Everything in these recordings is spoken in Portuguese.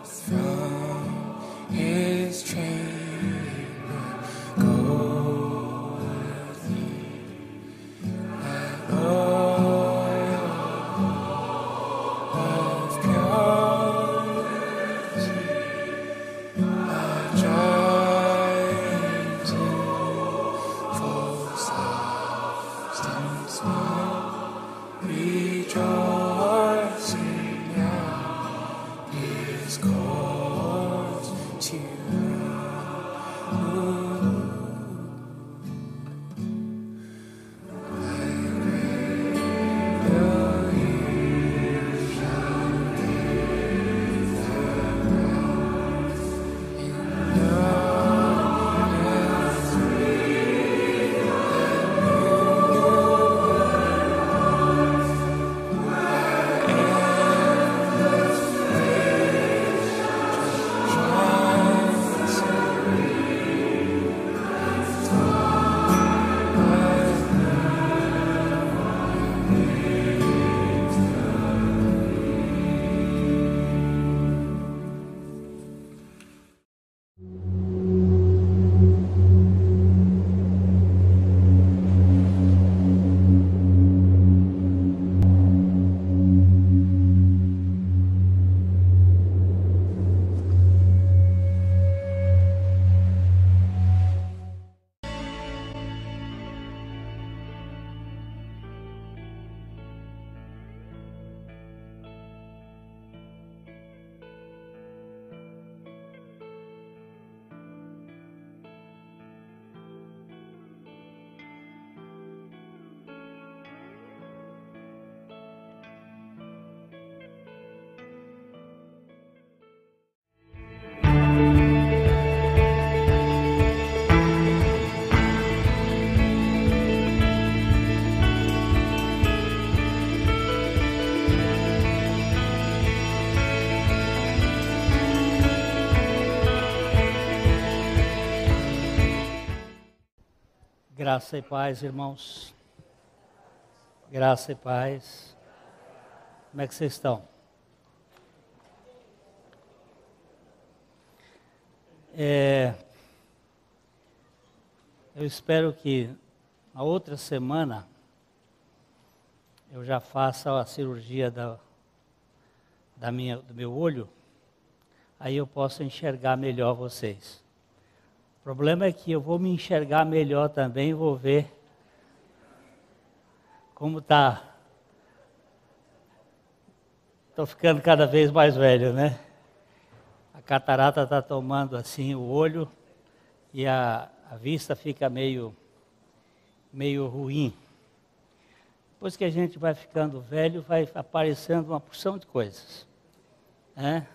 From his chamber goeth he, and oil of purity, for substance rejoicing now his cause to Graça e paz, irmãos. Graça e paz. Como é que vocês estão? Eu espero que na outra semana eu já faça a cirurgia do meu olho, aí eu posso enxergar melhor vocês. O problema é que eu vou me enxergar melhor também, vou ver como está. Estou ficando cada vez mais velho, né? A catarata está tomando assim o olho e a vista fica meio ruim. Depois que a gente vai ficando velho, vai aparecendo uma porção de coisas, né?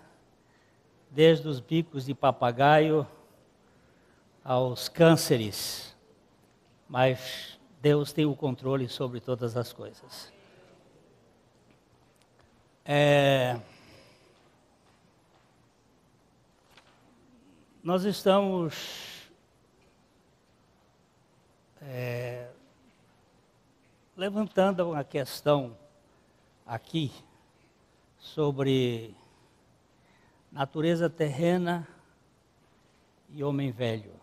Desde os bicos de papagaio aos cânceres, mas Deus tem o controle sobre todas as coisas. Nós estamos levantando uma questão aqui sobre natureza terrena e homem velho.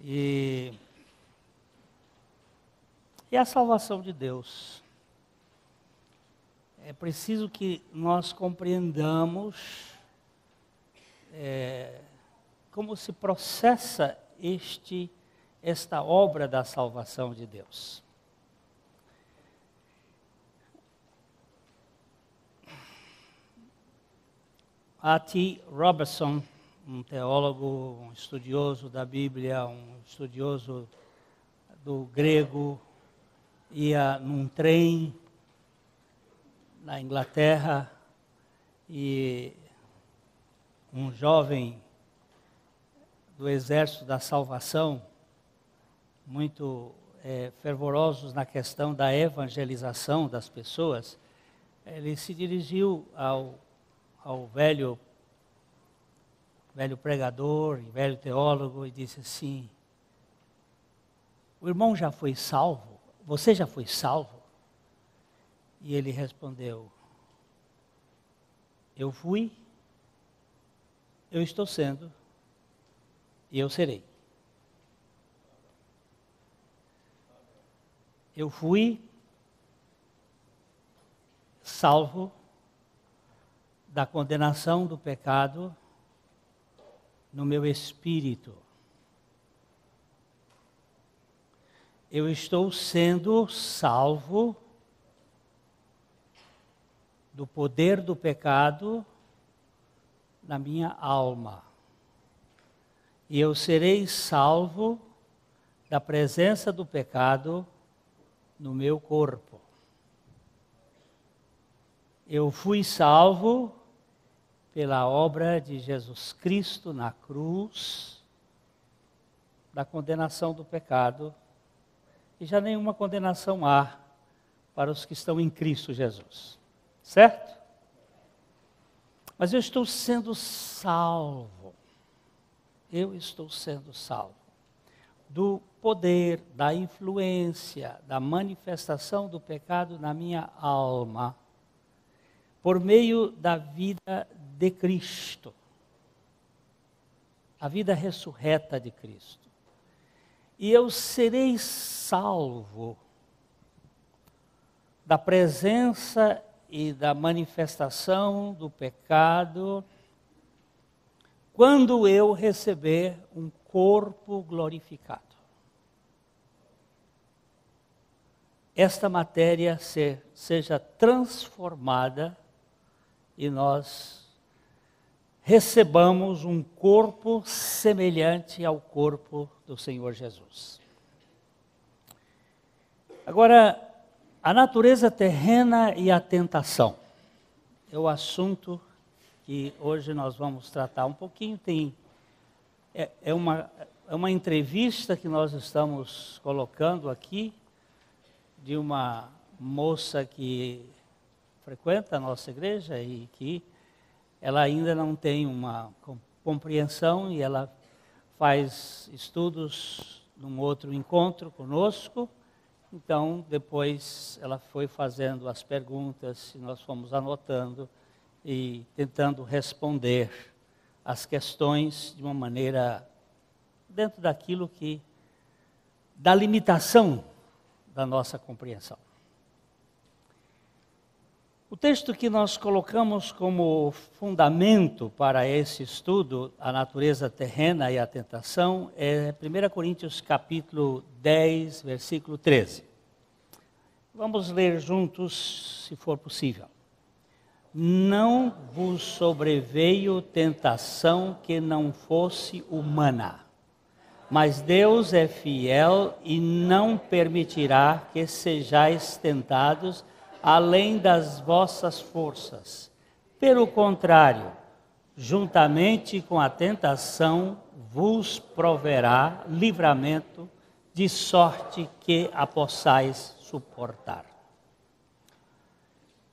E a salvação de Deus. É preciso que nós compreendamos como se processa esta obra da salvação de Deus. A.T. Robertson, um teólogo, um estudioso da Bíblia, um estudioso do grego, ia num trem na Inglaterra e um jovem do Exército da Salvação, muito fervorosos na questão da evangelização das pessoas, ele se dirigiu ao velho pregador e velho teólogo e disse assim: o irmão já foi salvo? Você já foi salvo? E ele respondeu: Eu fui, eu estou sendo e eu serei. Eu fui salvo da condenação do pecado no meu espírito. Eu estou sendo salvo do poder do pecado na minha alma. E eu serei salvo da presença do pecado no meu corpo. Eu fui salvo pela obra de Jesus Cristo na cruz, da condenação do pecado, e já nenhuma condenação há para os que estão em Cristo Jesus. Certo? Mas eu estou sendo salvo. Eu estou sendo salvo do poder, da influência, da manifestação do pecado na minha alma, por meio da vida de Cristo, a vida ressurreta de Cristo. E eu serei salvo da presença e da manifestação do pecado quando eu receber um corpo glorificado. Esta matéria seja transformada e nós recebamos um corpo semelhante ao corpo do Senhor Jesus. Agora, a natureza terrena e a tentação é o assunto que hoje nós vamos tratar um pouquinho. É uma entrevista que nós estamos colocando aqui de uma moça que frequenta a nossa igreja e que ela ainda não tem uma compreensão e ela faz estudos num outro encontro conosco. Então, depois ela foi fazendo as perguntas e nós fomos anotando e tentando responder as questões de uma maneira dentro daquilo da limitação da nossa compreensão. O texto que nós colocamos como fundamento para esse estudo, a natureza terrena e a tentação, é 1 Coríntios capítulo 10, versículo 13. Vamos ler juntos, se for possível. Não vos sobreveio tentação que não fosse humana, mas Deus é fiel e não permitirá que sejais tentados além das vossas forças. Pelo contrário, juntamente com a tentação, vos proverá livramento, de sorte que a possais suportar.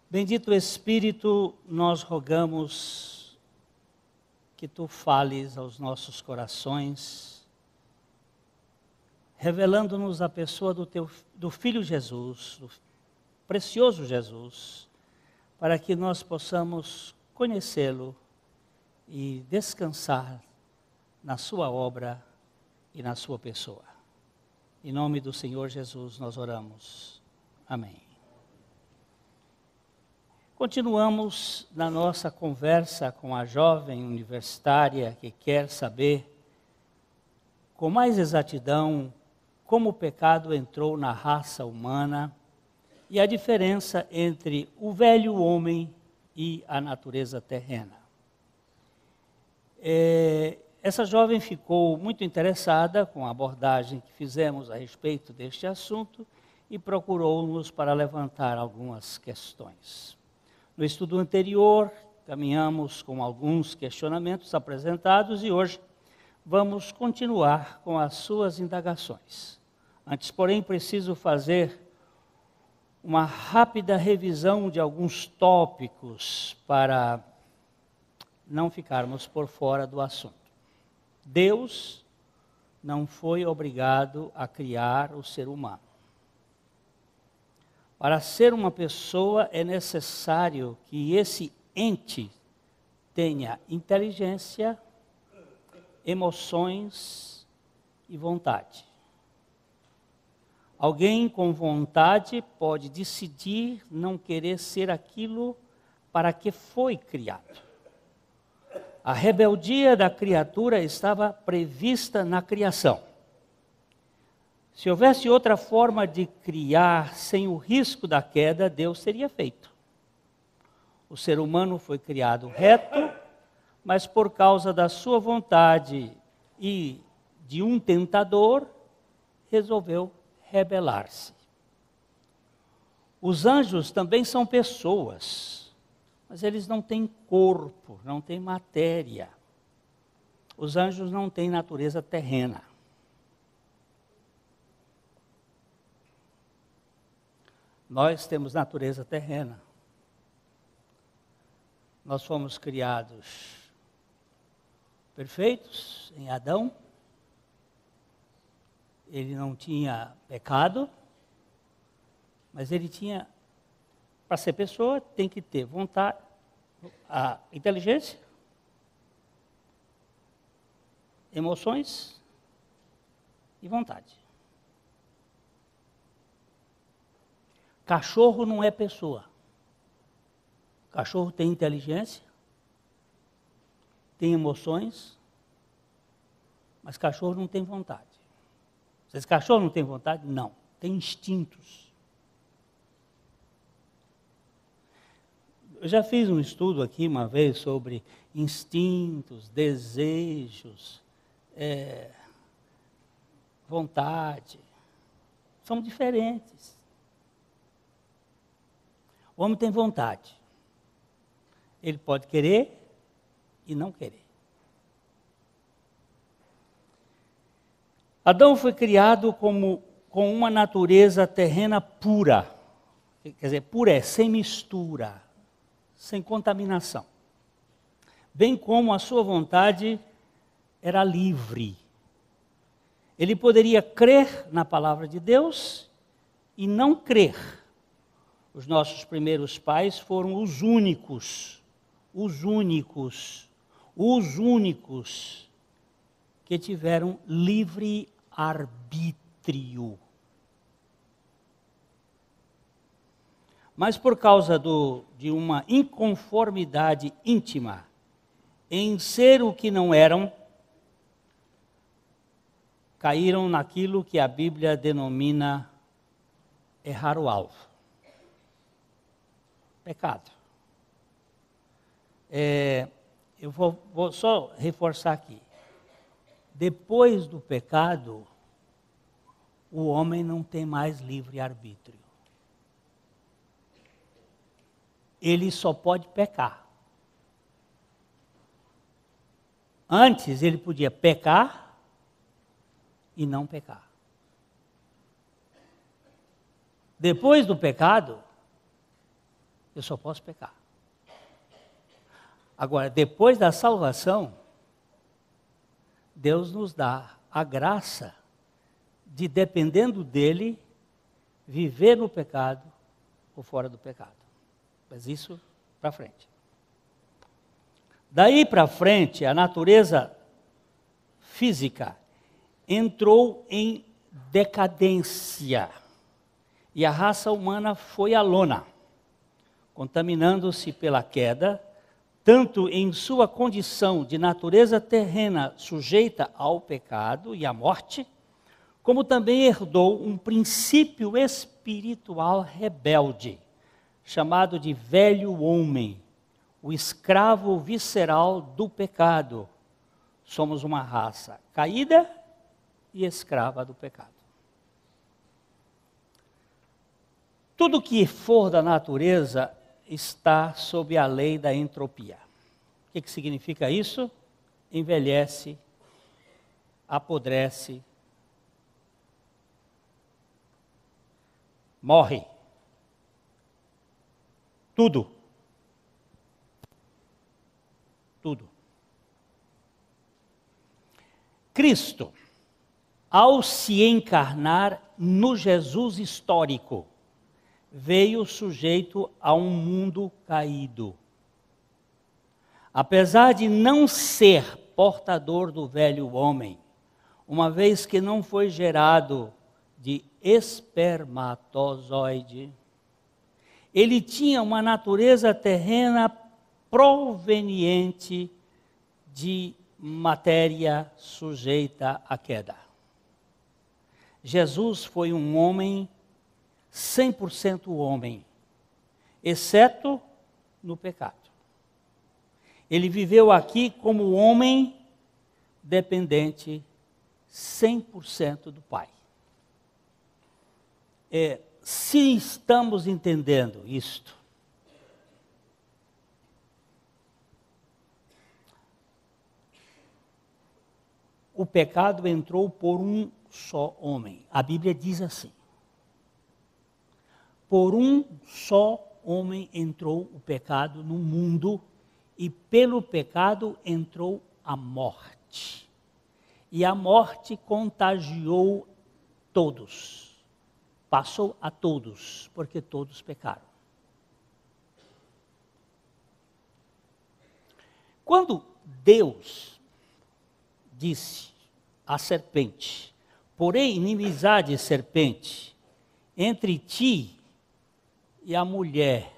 Bendito Espírito, nós rogamos que Tu fales aos nossos corações, revelando-nos a pessoa do Filho Jesus, do precioso Jesus, para que nós possamos conhecê-lo e descansar na sua obra e na sua pessoa. Em nome do Senhor Jesus nós oramos. Amém. Continuamos na nossa conversa com a jovem universitária que quer saber com mais exatidão como o pecado entrou na raça humana e a diferença entre o velho homem e a natureza terrena. Essa jovem ficou muito interessada com a abordagem que fizemos a respeito deste assunto e procurou-nos para levantar algumas questões. No estudo anterior, caminhamos com alguns questionamentos apresentados e hoje vamos continuar com as suas indagações. Antes, porém, preciso fazer uma rápida revisão de alguns tópicos para não ficarmos por fora do assunto. Deus não foi obrigado a criar o ser humano. Para ser uma pessoa é necessário que esse ente tenha inteligência, emoções e vontade. Alguém com vontade pode decidir não querer ser aquilo para que foi criado. A rebeldia da criatura estava prevista na criação. Se houvesse outra forma de criar sem o risco da queda, Deus teria feito. O ser humano foi criado reto, mas por causa da sua vontade e de um tentador, resolveu rebelar-se. Os anjos também são pessoas, mas eles não têm corpo, não têm matéria. Os anjos não têm natureza terrena. Nós temos natureza terrena. Nós fomos criados perfeitos em Adão. Ele não tinha pecado, mas ele tinha, para ser pessoa, tem que ter vontade, a inteligência, emoções e vontade. Cachorro não é pessoa. Cachorro tem inteligência, tem emoções, mas cachorro não tem vontade. Esse cachorro não tem vontade? Não, tem instintos. Eu já fiz um estudo aqui uma vez sobre instintos, desejos, vontade. São diferentes. O homem tem vontade. Ele pode querer e não querer. Adão foi criado com uma natureza terrena pura. Quer dizer, pura é sem mistura, sem contaminação. Bem como a sua vontade era livre. Ele poderia crer na palavra de Deus e não crer. Os nossos primeiros pais foram os únicos que tiveram livre arbítrio. Mas por causa de uma inconformidade íntima em ser o que não eram, caíram naquilo que a Bíblia denomina errar o alvo. Pecado. Eu vou só reforçar aqui. Depois do pecado, o homem não tem mais livre-arbítrio. Ele só pode pecar. Antes ele podia pecar e não pecar. Depois do pecado, eu só posso pecar. Agora, depois da salvação, Deus nos dá a graça de, dependendo dele, viver no pecado ou fora do pecado. Mas isso para frente. Daí para frente, a natureza física entrou em decadência e a raça humana foi à lona, contaminando-se pela queda, tanto em sua condição de natureza terrena sujeita ao pecado e à morte, como também herdou um princípio espiritual rebelde, chamado de velho homem, o escravo visceral do pecado. Somos uma raça caída e escrava do pecado. Tudo que for da natureza está sob a lei da entropia. O que significa isso? Envelhece, apodrece, morre. Tudo. Tudo. Cristo, ao se encarnar no Jesus histórico, veio sujeito a um mundo caído. apesar de não ser portador do velho homem, uma vez que não foi gerado de espermatozoide, ele tinha uma natureza terrena proveniente de matéria sujeita à queda. Jesus foi um homem 100% homem, exceto no pecado. Ele viveu aqui como homem dependente 100% do Pai. Se estamos entendendo isto, o pecado entrou por um só homem. A Bíblia diz assim: por um só homem entrou o pecado no mundo, e pelo pecado entrou a morte. E a morte contagiou todos, passou a todos, porque todos pecaram. Quando Deus disse à serpente: porém, inimizade, serpente, entre ti e a mulher,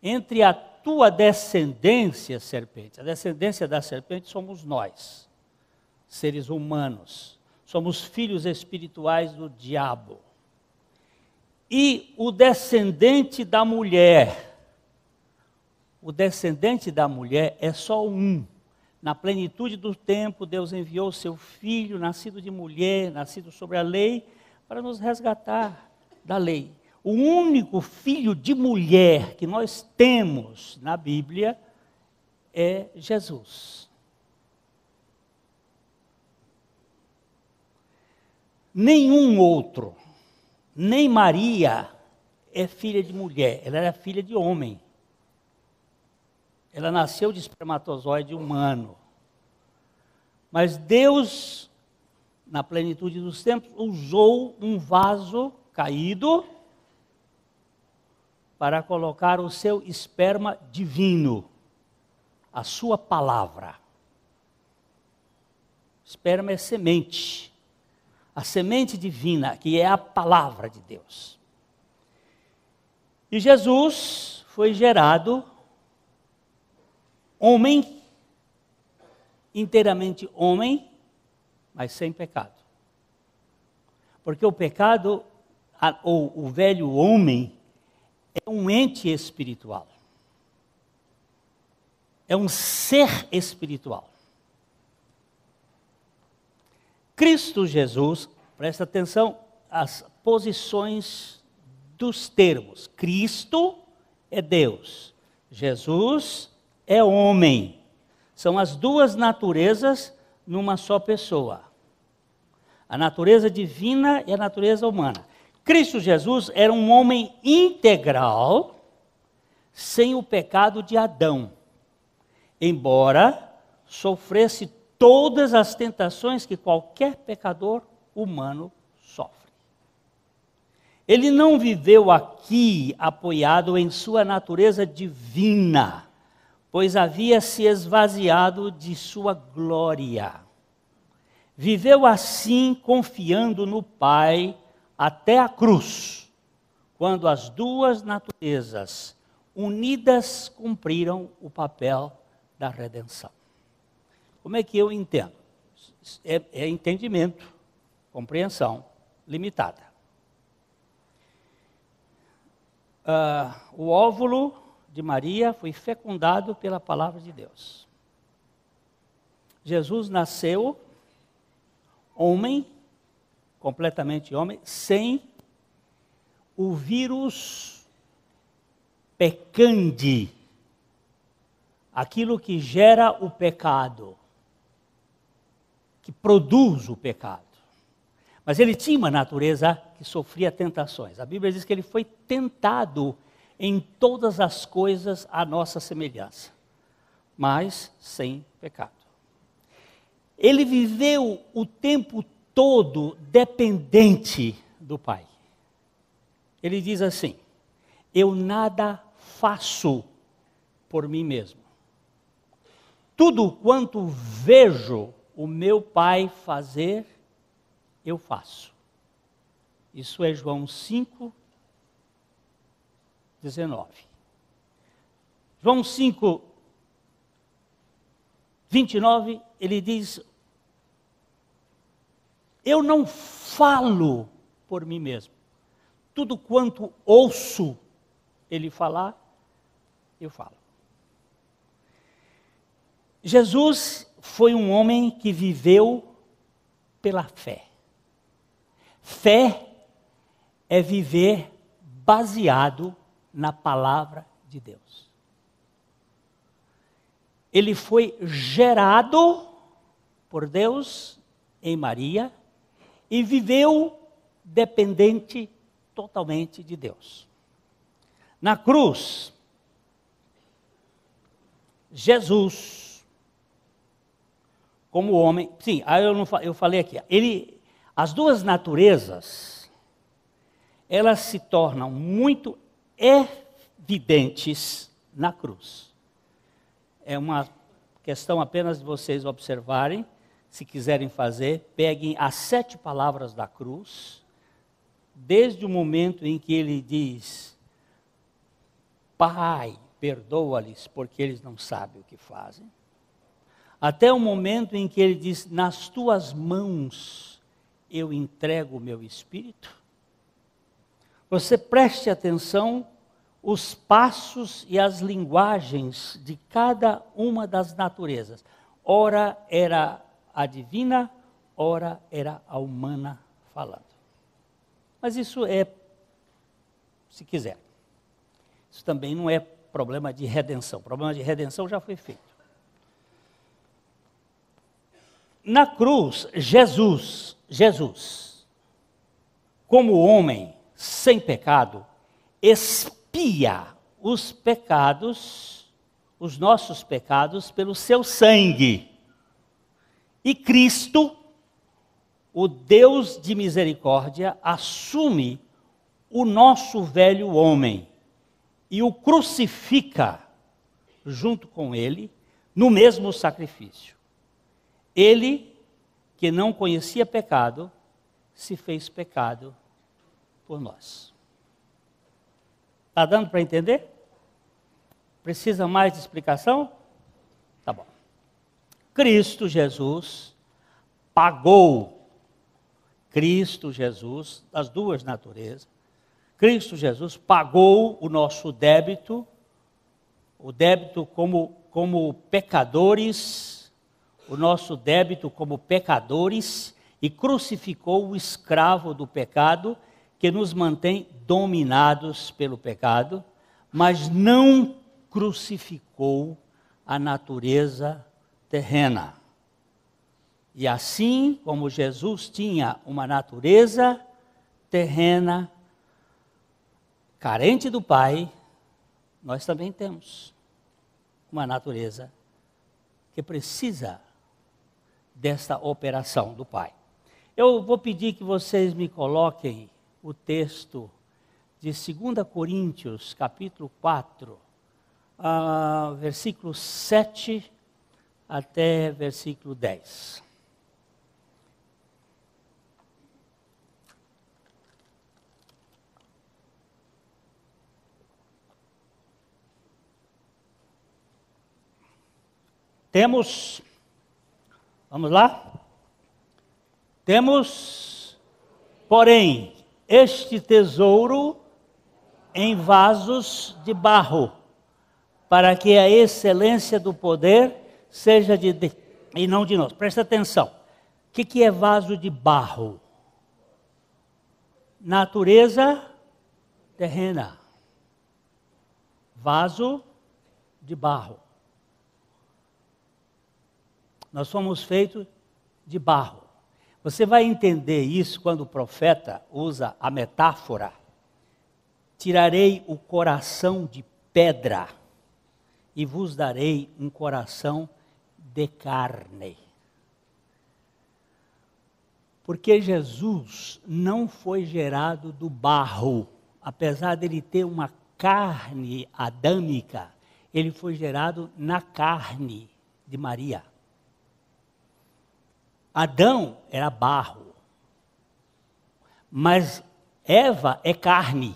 entre a tua descendência, serpente. A descendência da serpente somos nós, seres humanos. Somos filhos espirituais do diabo. E o descendente da mulher. O descendente da mulher é só um. Na plenitude do tempo, Deus enviou o seu filho, nascido de mulher, nascido sobre a lei, para nos resgatar da lei. O único filho de mulher que nós temos na Bíblia é Jesus. Nenhum outro, nem Maria é filha de mulher, ela era filha de homem. Ela nasceu de espermatozoide humano. Mas Deus, na plenitude dos tempos, usou um vaso caído para colocar o seu esperma divino, a sua palavra. Esperma é semente, a semente divina, que é a palavra de Deus. E Jesus foi gerado homem, inteiramente homem, mas sem pecado. Porque o pecado, ou o velho homem, é um ente espiritual. É um ser espiritual. Cristo Jesus, presta atenção às posições dos termos. Cristo é Deus. Jesus é homem. São as duas naturezas numa só pessoa. A natureza divina e a natureza humana. Cristo Jesus era um homem integral, sem o pecado de Adão, embora sofresse todas as tentações que qualquer pecador humano sofre. Ele não viveu aqui apoiado em sua natureza divina, pois havia se esvaziado de sua glória. Viveu assim confiando no Pai até a cruz, quando as duas naturezas unidas cumpriram o papel da redenção. Como é que eu entendo? É entendimento, compreensão limitada. O óvulo de Maria foi fecundado pela palavra de Deus. Jesus nasceu homem, completamente homem, sem o vírus pecandi, aquilo que gera o pecado, que produz o pecado. Mas ele tinha uma natureza que sofria tentações. A Bíblia diz que ele foi tentado em todas as coisas à nossa semelhança, mas sem pecado. Ele viveu o tempo todo dependente do Pai. Ele diz assim: eu nada faço por mim mesmo. tudo quanto vejo o meu Pai fazer, eu faço. Isso é João 5, 19. João 5, 29, ele diz: eu não falo por mim mesmo. Tudo quanto ouço ele falar, eu falo. Jesus foi um homem que viveu pela fé. Fé é viver baseado na palavra de Deus. Ele foi gerado por Deus em Maria e viveu dependente totalmente de Deus. Na cruz, Jesus, como homem, sim, eu falei aqui, as duas naturezas, elas se tornam muito evidentes na cruz. É uma questão apenas de vocês observarem, se quiserem fazer, peguem as 7 palavras da cruz, desde o momento em que ele diz: Pai, perdoa-lhes porque eles não sabem o que fazem, até o momento em que ele diz: nas tuas mãos eu entrego o meu espírito. Você preste atenção os passos e as linguagens de cada uma das naturezas. Ora era a divina, ora era a humana falando. Mas isso é, se quiser. Isso também não é problema de redenção. O problema de redenção já foi feito. Na cruz, Jesus, como homem sem pecado, expia os pecados, os nossos pecados, pelo seu sangue. E Cristo, o Deus de misericórdia, assume o nosso velho homem e o crucifica junto com ele no mesmo sacrifício. Ele, que não conhecia pecado, se fez pecado por nós. Está dando para entender? Precisa mais de explicação? Tá bom. Cristo Jesus pagou, as duas naturezas, Cristo Jesus pagou o nosso débito, o débito como pecadores, o nosso débito como pecadores, e crucificou o escravo do pecado, que nos mantém dominados pelo pecado, mas não crucificou a natureza terrena. E assim como Jesus tinha uma natureza terrena, carente do Pai, nós também temos uma natureza que precisa desta operação do Pai. Eu vou pedir que vocês me coloquem o texto de 2 Coríntios, capítulo 4, versículo 7 até versículo 10. Temos, vamos lá? Temos, porém, este tesouro em vasos de barro, para que a excelência do poder seja de Deus e não de nós. Presta atenção. O que é vaso de barro? Natureza terrena. Vaso de barro. Nós somos feitos de barro. Você vai entender isso quando o profeta usa a metáfora: tirarei o coração de pedra e vos darei um coração de carne. Porque Jesus não foi gerado do barro, apesar dele ter uma carne adâmica, ele foi gerado na carne, de Maria. Adão era barro, mas Eva é carne.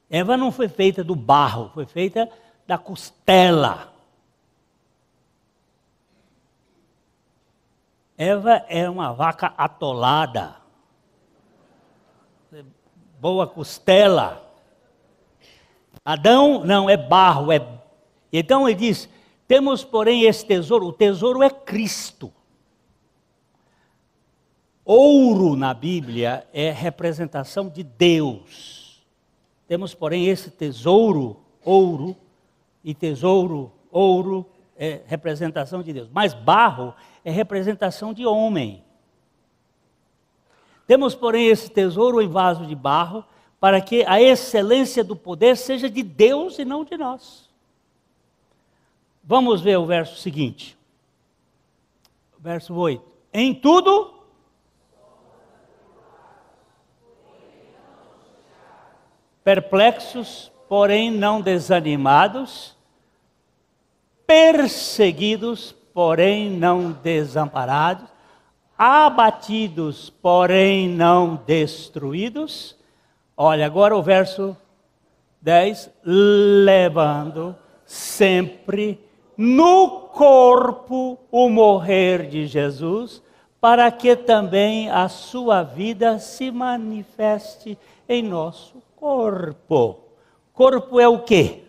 Eva não foi feita do barro, foi feita da costela. Eva é uma vaca atolada, boa costela. Adão não, é barro. Então ele diz, temos porém esse tesouro, o tesouro é Cristo. Ouro na Bíblia é representação de Deus. Temos, porém, esse tesouro, ouro, e tesouro, ouro, é representação de Deus. Mas barro é representação de homem. Temos, porém, esse tesouro em vaso de barro, para que a excelência do poder seja de Deus e não de nós. Vamos ver o verso seguinte. Verso 8. Em tudo... perplexos, porém não desanimados, perseguidos, porém não desamparados, abatidos, porém não destruídos. Olha, agora o verso 10, levando sempre no corpo o morrer de Jesus, para que também a sua vida se manifeste em nosso corpo. Corpo é o quê?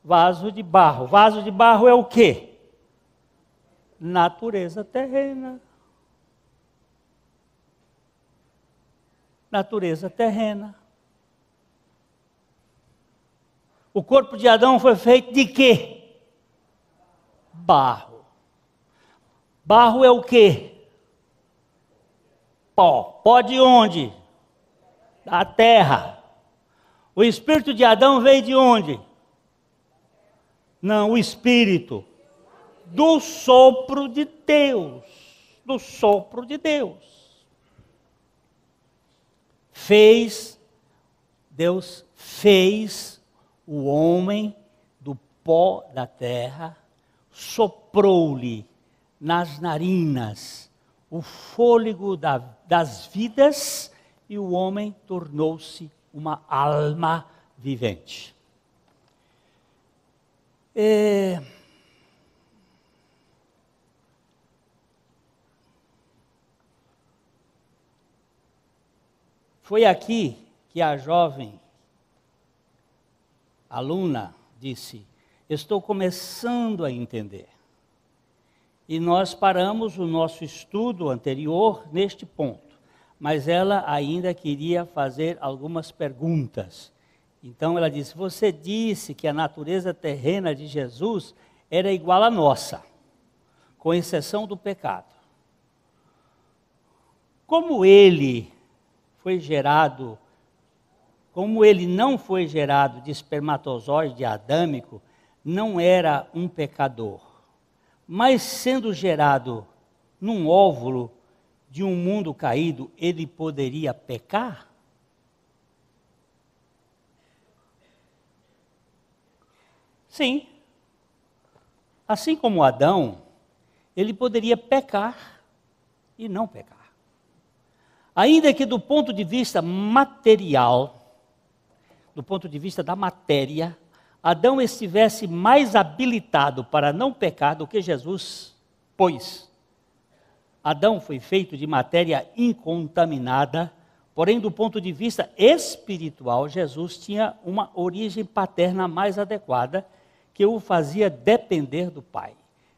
Vaso de barro. Vaso de barro é o quê? Natureza terrena. Natureza terrena. O corpo de Adão foi feito de quê? Barro. Barro é o quê? Pó. Pó de onde? Da terra. O espírito de Adão veio de onde? Não, o espírito do sopro de Deus. Do sopro de Deus. Deus fez o homem do pó da terra, soprou-lhe nas narinas o fôlego das vidas, e o homem tornou-se uma alma vivente. Foi aqui que a jovem aluna disse, estou começando a entender. E nós paramos o nosso estudo anterior neste ponto. Mas ela ainda queria fazer algumas perguntas. Então ela disse, você disse que a natureza terrena de Jesus era igual à nossa, com exceção do pecado. Como ele não foi gerado de espermatozoide adâmico, não era um pecador. Mas sendo gerado num óvulo de um mundo caído, ele poderia pecar? Sim. Assim como Adão, ele poderia pecar e não pecar. Ainda que do ponto de vista material, do ponto de vista da matéria, Adão estivesse mais habilitado para não pecar do que Jesus, pois Adão foi feito de matéria incontaminada, porém do ponto de vista espiritual, Jesus tinha uma origem paterna mais adequada, que o fazia depender do Pai,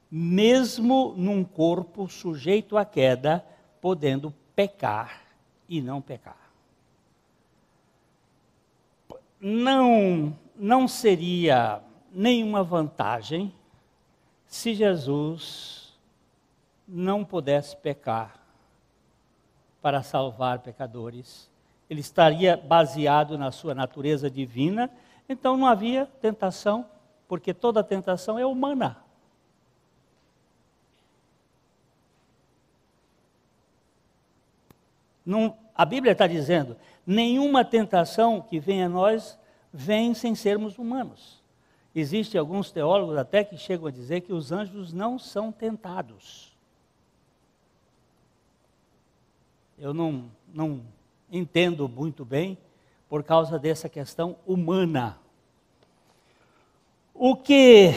mesmo num corpo sujeito à queda, podendo pecar e não pecar. Não seria nenhuma vantagem se Jesus não pudesse pecar para salvar pecadores. Ele estaria baseado na sua natureza divina, então não havia tentação, porque toda tentação é humana. A Bíblia está dizendo, nenhuma tentação que venha a nós vêm sem sermos humanos. Existem alguns teólogos até que chegam a dizer que os anjos não são tentados. Eu não entendo muito bem por causa dessa questão humana. O que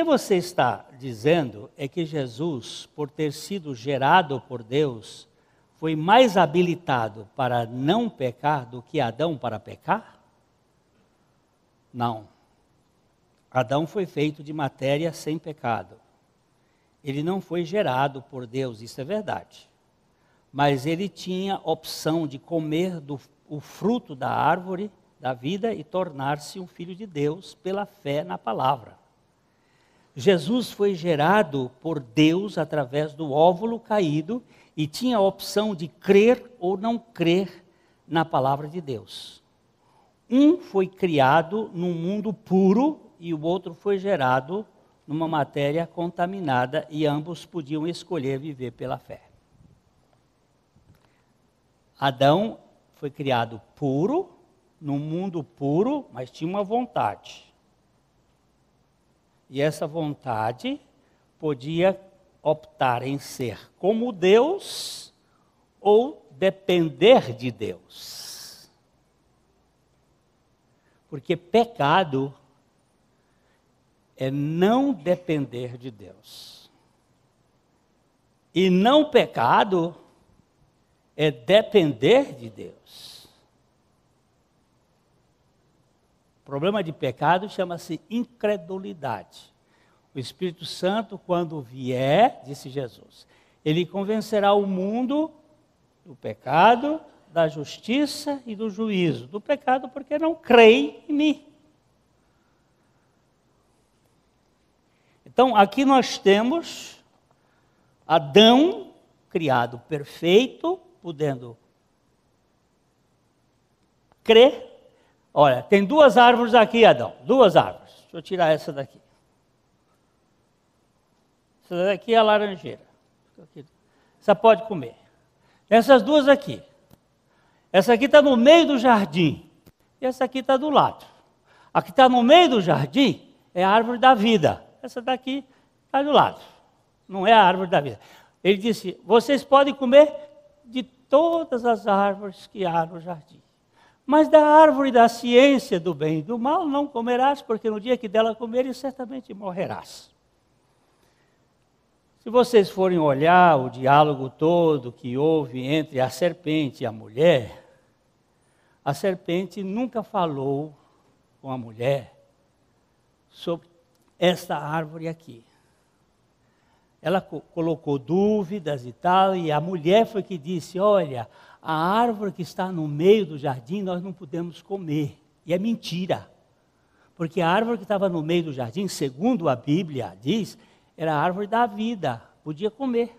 você está dizendo é que Jesus, por ter sido gerado por Deus, foi mais habilitado para não pecar do que Adão para pecar? Não. Adão foi feito de matéria sem pecado. Ele não foi gerado por Deus, isso é verdade. Mas ele tinha opção de comer o fruto da árvore da vida e tornar-se um filho de Deus pela fé na palavra. Jesus foi gerado por Deus através do óvulo caído e tinha a opção de crer ou não crer na palavra de Deus. Um foi criado num mundo puro e o outro foi gerado numa matéria contaminada e ambos podiam escolher viver pela fé. Adão foi criado puro, num mundo puro, mas tinha uma vontade. E essa vontade podia optar em ser como Deus ou depender de Deus. Porque pecado é não depender de Deus. E não pecado é depender de Deus. O problema de pecado chama-se incredulidade. O Espírito Santo, quando vier, disse Jesus, ele convencerá o mundo do pecado, da justiça e do juízo. Do pecado porque não creem em mim. Então, aqui nós temos Adão, criado perfeito, podendo crer. Olha, tem duas árvores aqui, Adão, duas árvores. Deixa eu tirar essa daqui. Essa daqui é a laranjeira. Essa pode comer. Essas duas aqui. Essa aqui está no meio do jardim. E essa aqui está do lado. A que está no meio do jardim é a árvore da vida. Essa daqui está do lado. Não é a árvore da vida. Ele disse, vocês podem comer de todas as árvores que há no jardim. Mas da árvore da ciência do bem e do mal não comerás, porque no dia que dela comeres, certamente morrerás. Se vocês forem olhar o diálogo todo que houve entre a serpente e a serpente nunca falou com a mulher sobre esta árvore aqui. Ela colocou dúvidas e tal, e a mulher foi que disse, olha, a árvore que está no meio do jardim nós não podemos comer. E é mentira. Porque a árvore que estava no meio do jardim, segundo a Bíblia diz, era a árvore da vida, podia comer.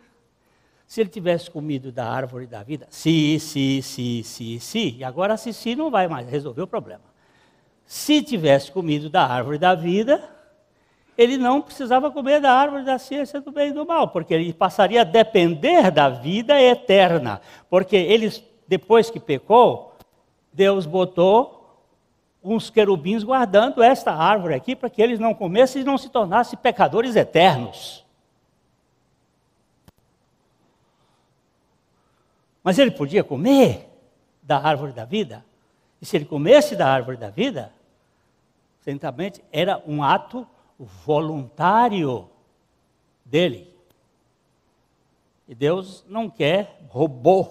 Se ele tivesse comido da árvore da vida, e agora se não vai mais resolver o problema. Se tivesse comido da árvore da vida, ele não precisava comer da árvore da ciência do bem e do mal, porque ele passaria a depender da vida eterna. Porque eles, depois que pecou, Deus botou uns querubins guardando esta árvore aqui, para que eles não comessem e não se tornassem pecadores eternos. Mas ele podia comer da árvore da vida. E se ele comesse da árvore da vida, certamente era um ato voluntário dele. E Deus não quer robô.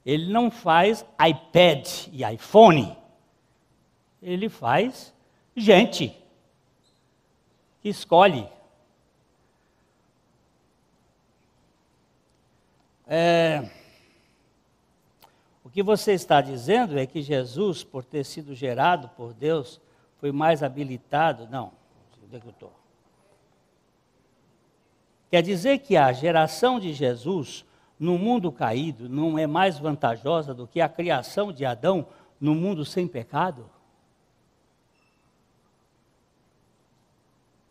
Ele não faz iPad e iPhone. Ele faz gente que escolhe. O que você está dizendo é que Jesus, por ter sido gerado por Deus, foi mais habilitado? Não. Onde é que eu estou? Quer dizer que a geração de Jesus no mundo caído não é mais vantajosa do que a criação de Adão no mundo sem pecado?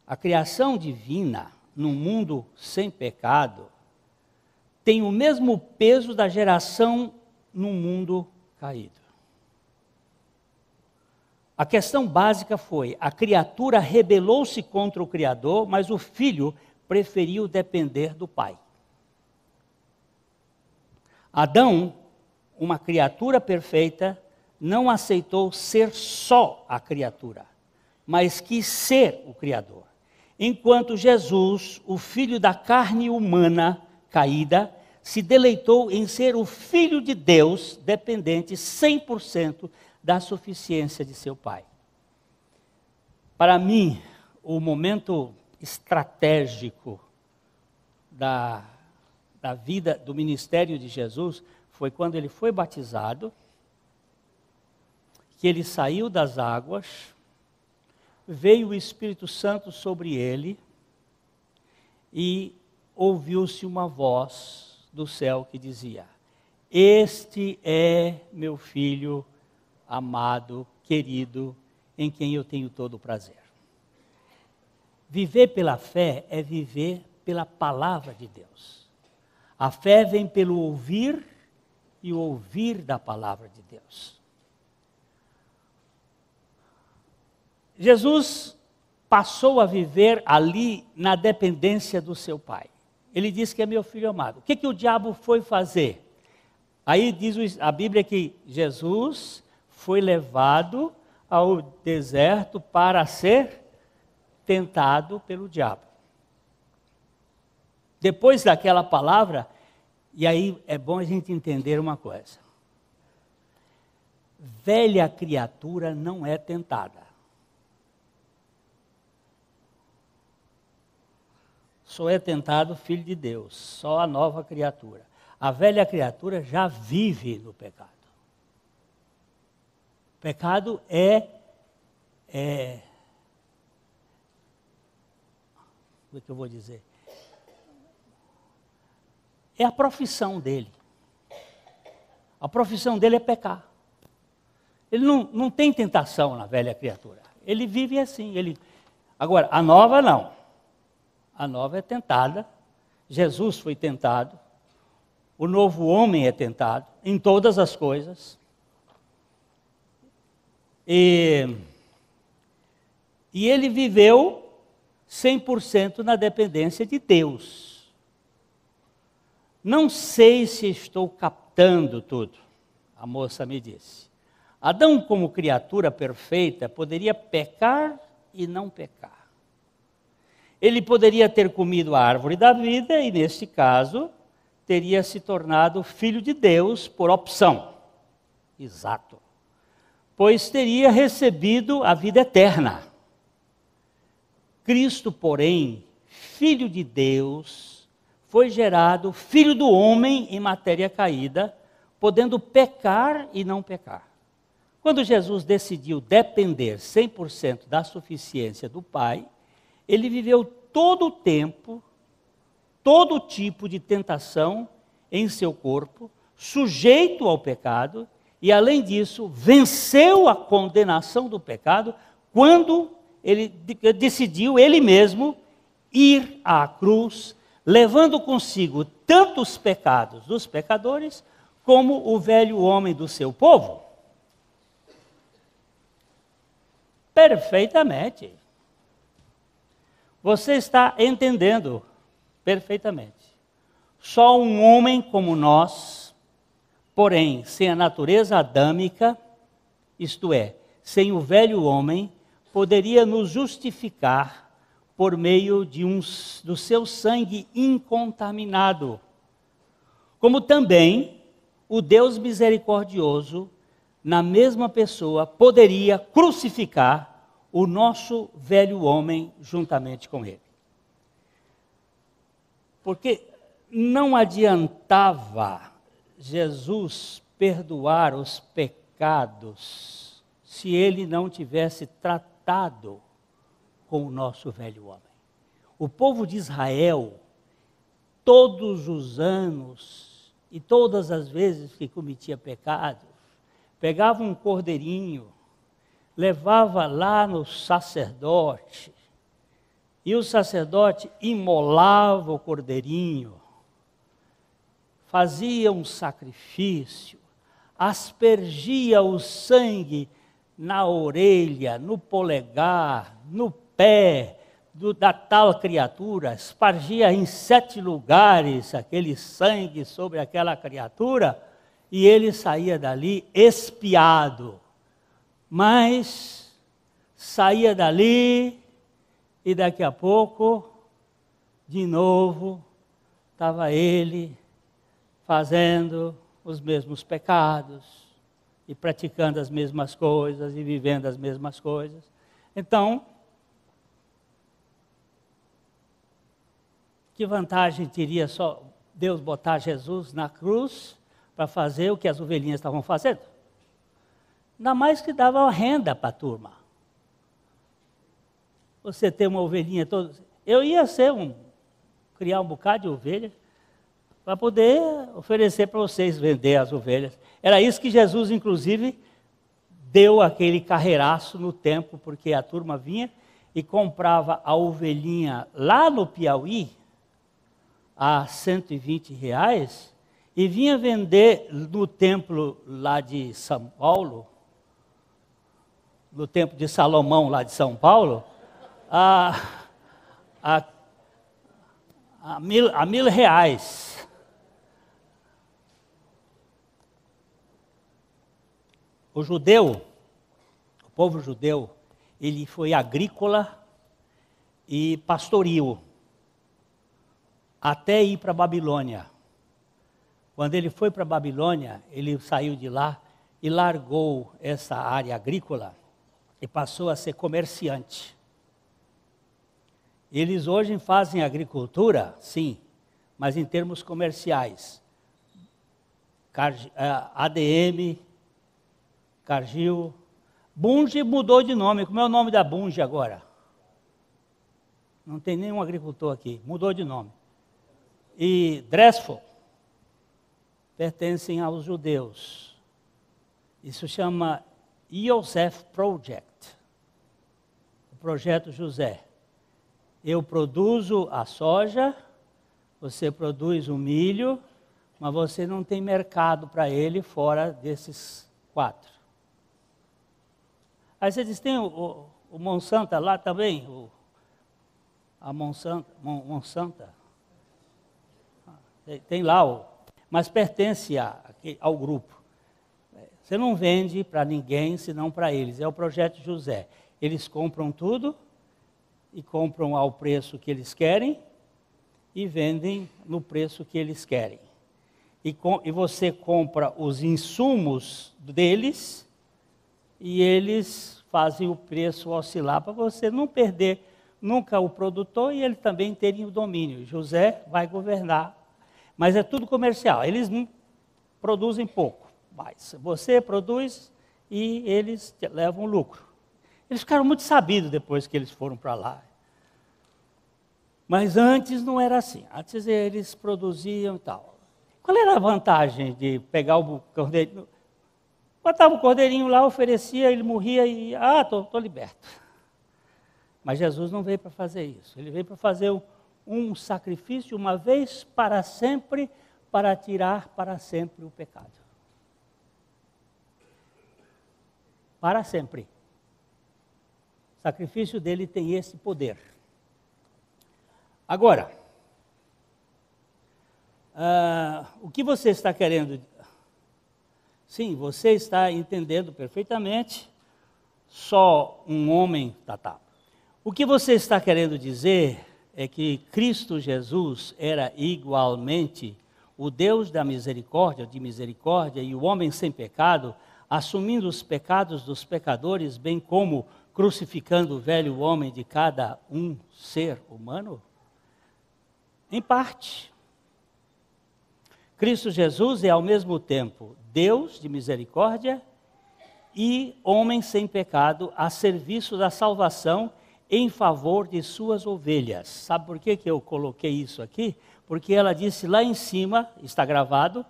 A criação divina no mundo sem pecado tem o mesmo peso da geração num mundo caído. A questão básica foi: a criatura rebelou-se contra o Criador, mas o filho preferiu depender do pai. Adão, uma criatura perfeita, não aceitou ser só a criatura, mas quis ser o Criador. Enquanto Jesus, o filho da carne humana caída, se deleitou em ser o Filho de Deus, dependente 100% da suficiência de seu Pai. Para mim, o momento estratégico da vida, do ministério de Jesus, foi quando ele foi batizado, que ele saiu das águas, veio o Espírito Santo sobre ele e ouviu-se uma voz do céu que dizia: este é meu filho amado, querido, em quem eu tenho todo o prazer. Viver pela fé é viver pela palavra de Deus. A fé vem pelo ouvir e o ouvir da palavra de Deus. Jesus passou a viver ali na dependência do seu Pai. Ele disse que é meu filho amado. O que o diabo foi fazer? Aí diz a Bíblia que Jesus foi levado ao deserto para ser tentado pelo diabo. Depois daquela palavra, e aí é bom a gente entender uma coisa: velha criatura não é tentada. Só é tentado o Filho de Deus, só a nova criatura. A velha criatura já vive no pecado. O pecado é como é que eu vou dizer? É a profissão dele. A profissão dele é pecar. Ele não tem tentação na velha criatura. Ele vive assim. Agora, a nova não. A nova é tentada. Jesus foi tentado. O novo homem é tentado em todas as coisas. E ele viveu 100% na dependência de Deus. Não sei se estou captando tudo, a moça me disse. Adão, como criatura perfeita, poderia pecar e não pecar. Ele poderia ter comido a árvore da vida e, neste caso, teria se tornado filho de Deus por opção. Exato. Pois teria recebido a vida eterna. Cristo, porém, filho de Deus, foi gerado filho do homem em matéria caída, podendo pecar e não pecar. Quando Jesus decidiu depender 100% da suficiência do Pai, ele viveu todo o tempo, todo tipo de tentação em seu corpo, sujeito ao pecado, e além disso, venceu a condenação do pecado quando ele decidiu, ele mesmo, ir à cruz, levando consigo tanto os pecados dos pecadores, como o velho homem do seu povo. Perfeitamente. Você está entendendo perfeitamente. Só um homem como nós, porém sem a natureza adâmica, isto é, sem o velho homem, poderia nos justificar por meio do seu sangue incontaminado. Como também o Deus misericordioso, na mesma pessoa, poderia crucificar o nosso velho homem juntamente com ele. Porque não adiantava Jesus perdoar os pecados se ele não tivesse tratado com o nosso velho homem. O povo de Israel, todos os anos e todas as vezes que cometia pecado, pegava um cordeirinho, levava lá no sacerdote, e o sacerdote imolava o cordeirinho, fazia um sacrifício, aspergia o sangue na orelha, no polegar, no pé da tal criatura, espargia em 7 lugares aquele sangue sobre aquela criatura, e ele saía dali expiado. Mas saía dali e daqui a pouco, de novo, estava ele fazendo os mesmos pecados e praticando as mesmas coisas e vivendo as mesmas coisas. Então, que vantagem teria só Deus botar Jesus na cruz para fazer o que as ovelhinhas estavam fazendo? Ainda mais que dava renda para a turma. Você ter uma ovelhinha toda... Eu ia criar um bocado de ovelha para poder oferecer para vocês vender as ovelhas. Era isso que Jesus, inclusive, deu aquele carreiraço no templo, porque a turma vinha e comprava a ovelhinha lá no Piauí, a R$120, e vinha vender no templo lá de São Paulo, no templo de Salomão lá de São Paulo, a R$1.000. O povo judeu, ele foi agrícola e pastoril, até ir para a Babilônia. Quando ele foi para a Babilônia, ele saiu de lá e largou essa área agrícola e passou a ser comerciante. Eles hoje fazem agricultura, sim, mas em termos comerciais. ADM, Cargill, Bunge mudou de nome. Como é o nome da Bunge agora? Não tem nenhum agricultor aqui, mudou de nome. E Dressel pertencem aos judeus. Isso chama Yosef Project, o projeto José. Eu produzo a soja, você produz o milho, mas você não tem mercado para ele fora desses 4. Aí você diz, tem o Monsanto lá também, a Monsanto. Tem lá, mas pertence ao grupo. Você não vende para ninguém, senão para eles. É o projeto José. Eles compram tudo e compram ao preço que eles querem e vendem no preço que eles querem. E você compra os insumos deles e eles fazem o preço oscilar para você não perder nunca o produtor e ele também terem o domínio. José vai governar, mas é tudo comercial. Eles produzem pouco, mas você produz e eles levam lucro. Eles ficaram muito sabidos depois que eles foram para lá. Mas antes não era assim. Antes eles produziam e tal. Qual era a vantagem de pegar o cordeirinho? Botava o cordeirinho lá, oferecia, ele morria e... estou liberto. Mas Jesus não veio para fazer isso. Ele veio para fazer um sacrifício uma vez para sempre, para tirar para sempre o pecado. Para sempre. O sacrifício dele tem esse poder. Agora, o que você está querendo? Sim, você está entendendo perfeitamente, só um homem, O que você está querendo dizer é que Cristo Jesus era igualmente o Deus da misericórdia, e o homem sem pecado, assumindo os pecados dos pecadores, bem como crucificando o velho homem de cada um ser humano? Em parte. Cristo Jesus é ao mesmo tempo Deus de misericórdia e homem sem pecado a serviço da salvação em favor de suas ovelhas. Sabe por que eu coloquei isso aqui? Porque ela disse lá em cima, está gravado,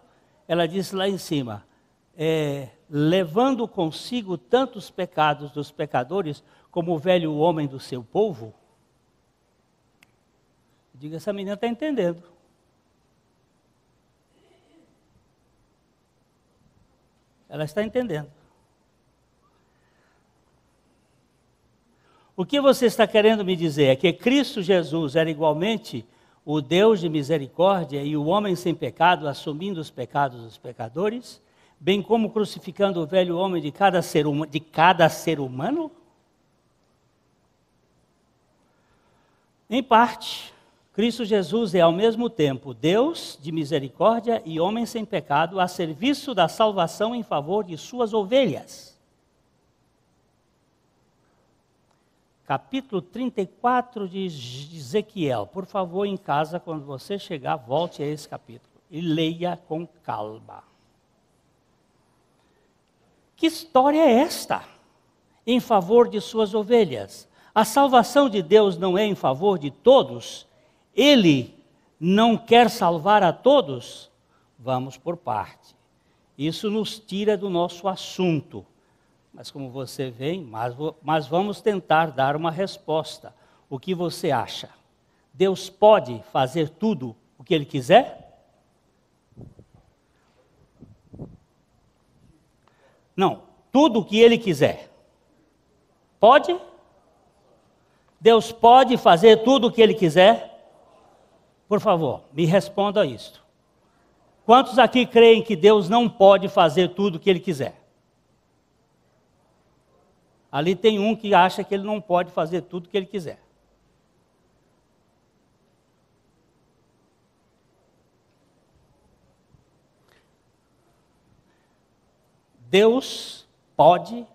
ela disse lá em cima, levando consigo tantos pecados dos pecadores como o velho homem do seu povo. Diga, essa menina está entendendo. Ela está entendendo. O que você está querendo me dizer é que Cristo Jesus era igualmente o Deus de misericórdia e o homem sem pecado, assumindo os pecados dos pecadores, bem como crucificando o velho homem de cada ser humano? Em parte, Cristo Jesus é ao mesmo tempo Deus de misericórdia e homem sem pecado, a serviço da salvação em favor de suas ovelhas. Capítulo 34 de Ezequiel. Por favor, em casa, quando você chegar, volte a esse capítulo e leia com calma. Que história é esta? Em favor de suas ovelhas. A salvação de Deus não é em favor de todos? Ele não quer salvar a todos? Vamos por parte. Isso nos tira do nosso assunto. Mas como você vê, mas vamos tentar dar uma resposta. O que você acha? Deus pode fazer tudo o que Ele quiser? Não, tudo o que Ele quiser. Pode? Deus pode fazer tudo o que Ele quiser? Por favor, me responda isto. Quantos aqui creem que Deus não pode fazer tudo o que Ele quiser? Ali tem um que acha que ele não pode fazer tudo o que ele quiser. Deus pode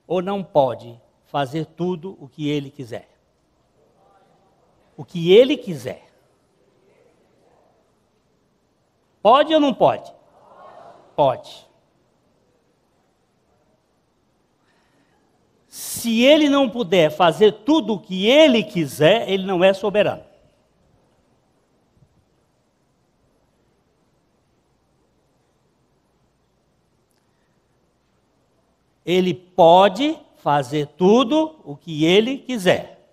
ou não pode fazer tudo o que Ele quiser? O que Ele quiser. Pode ou não pode? Pode. Se Ele não puder fazer tudo o que Ele quiser, Ele não é soberano. Ele pode fazer tudo o que Ele quiser.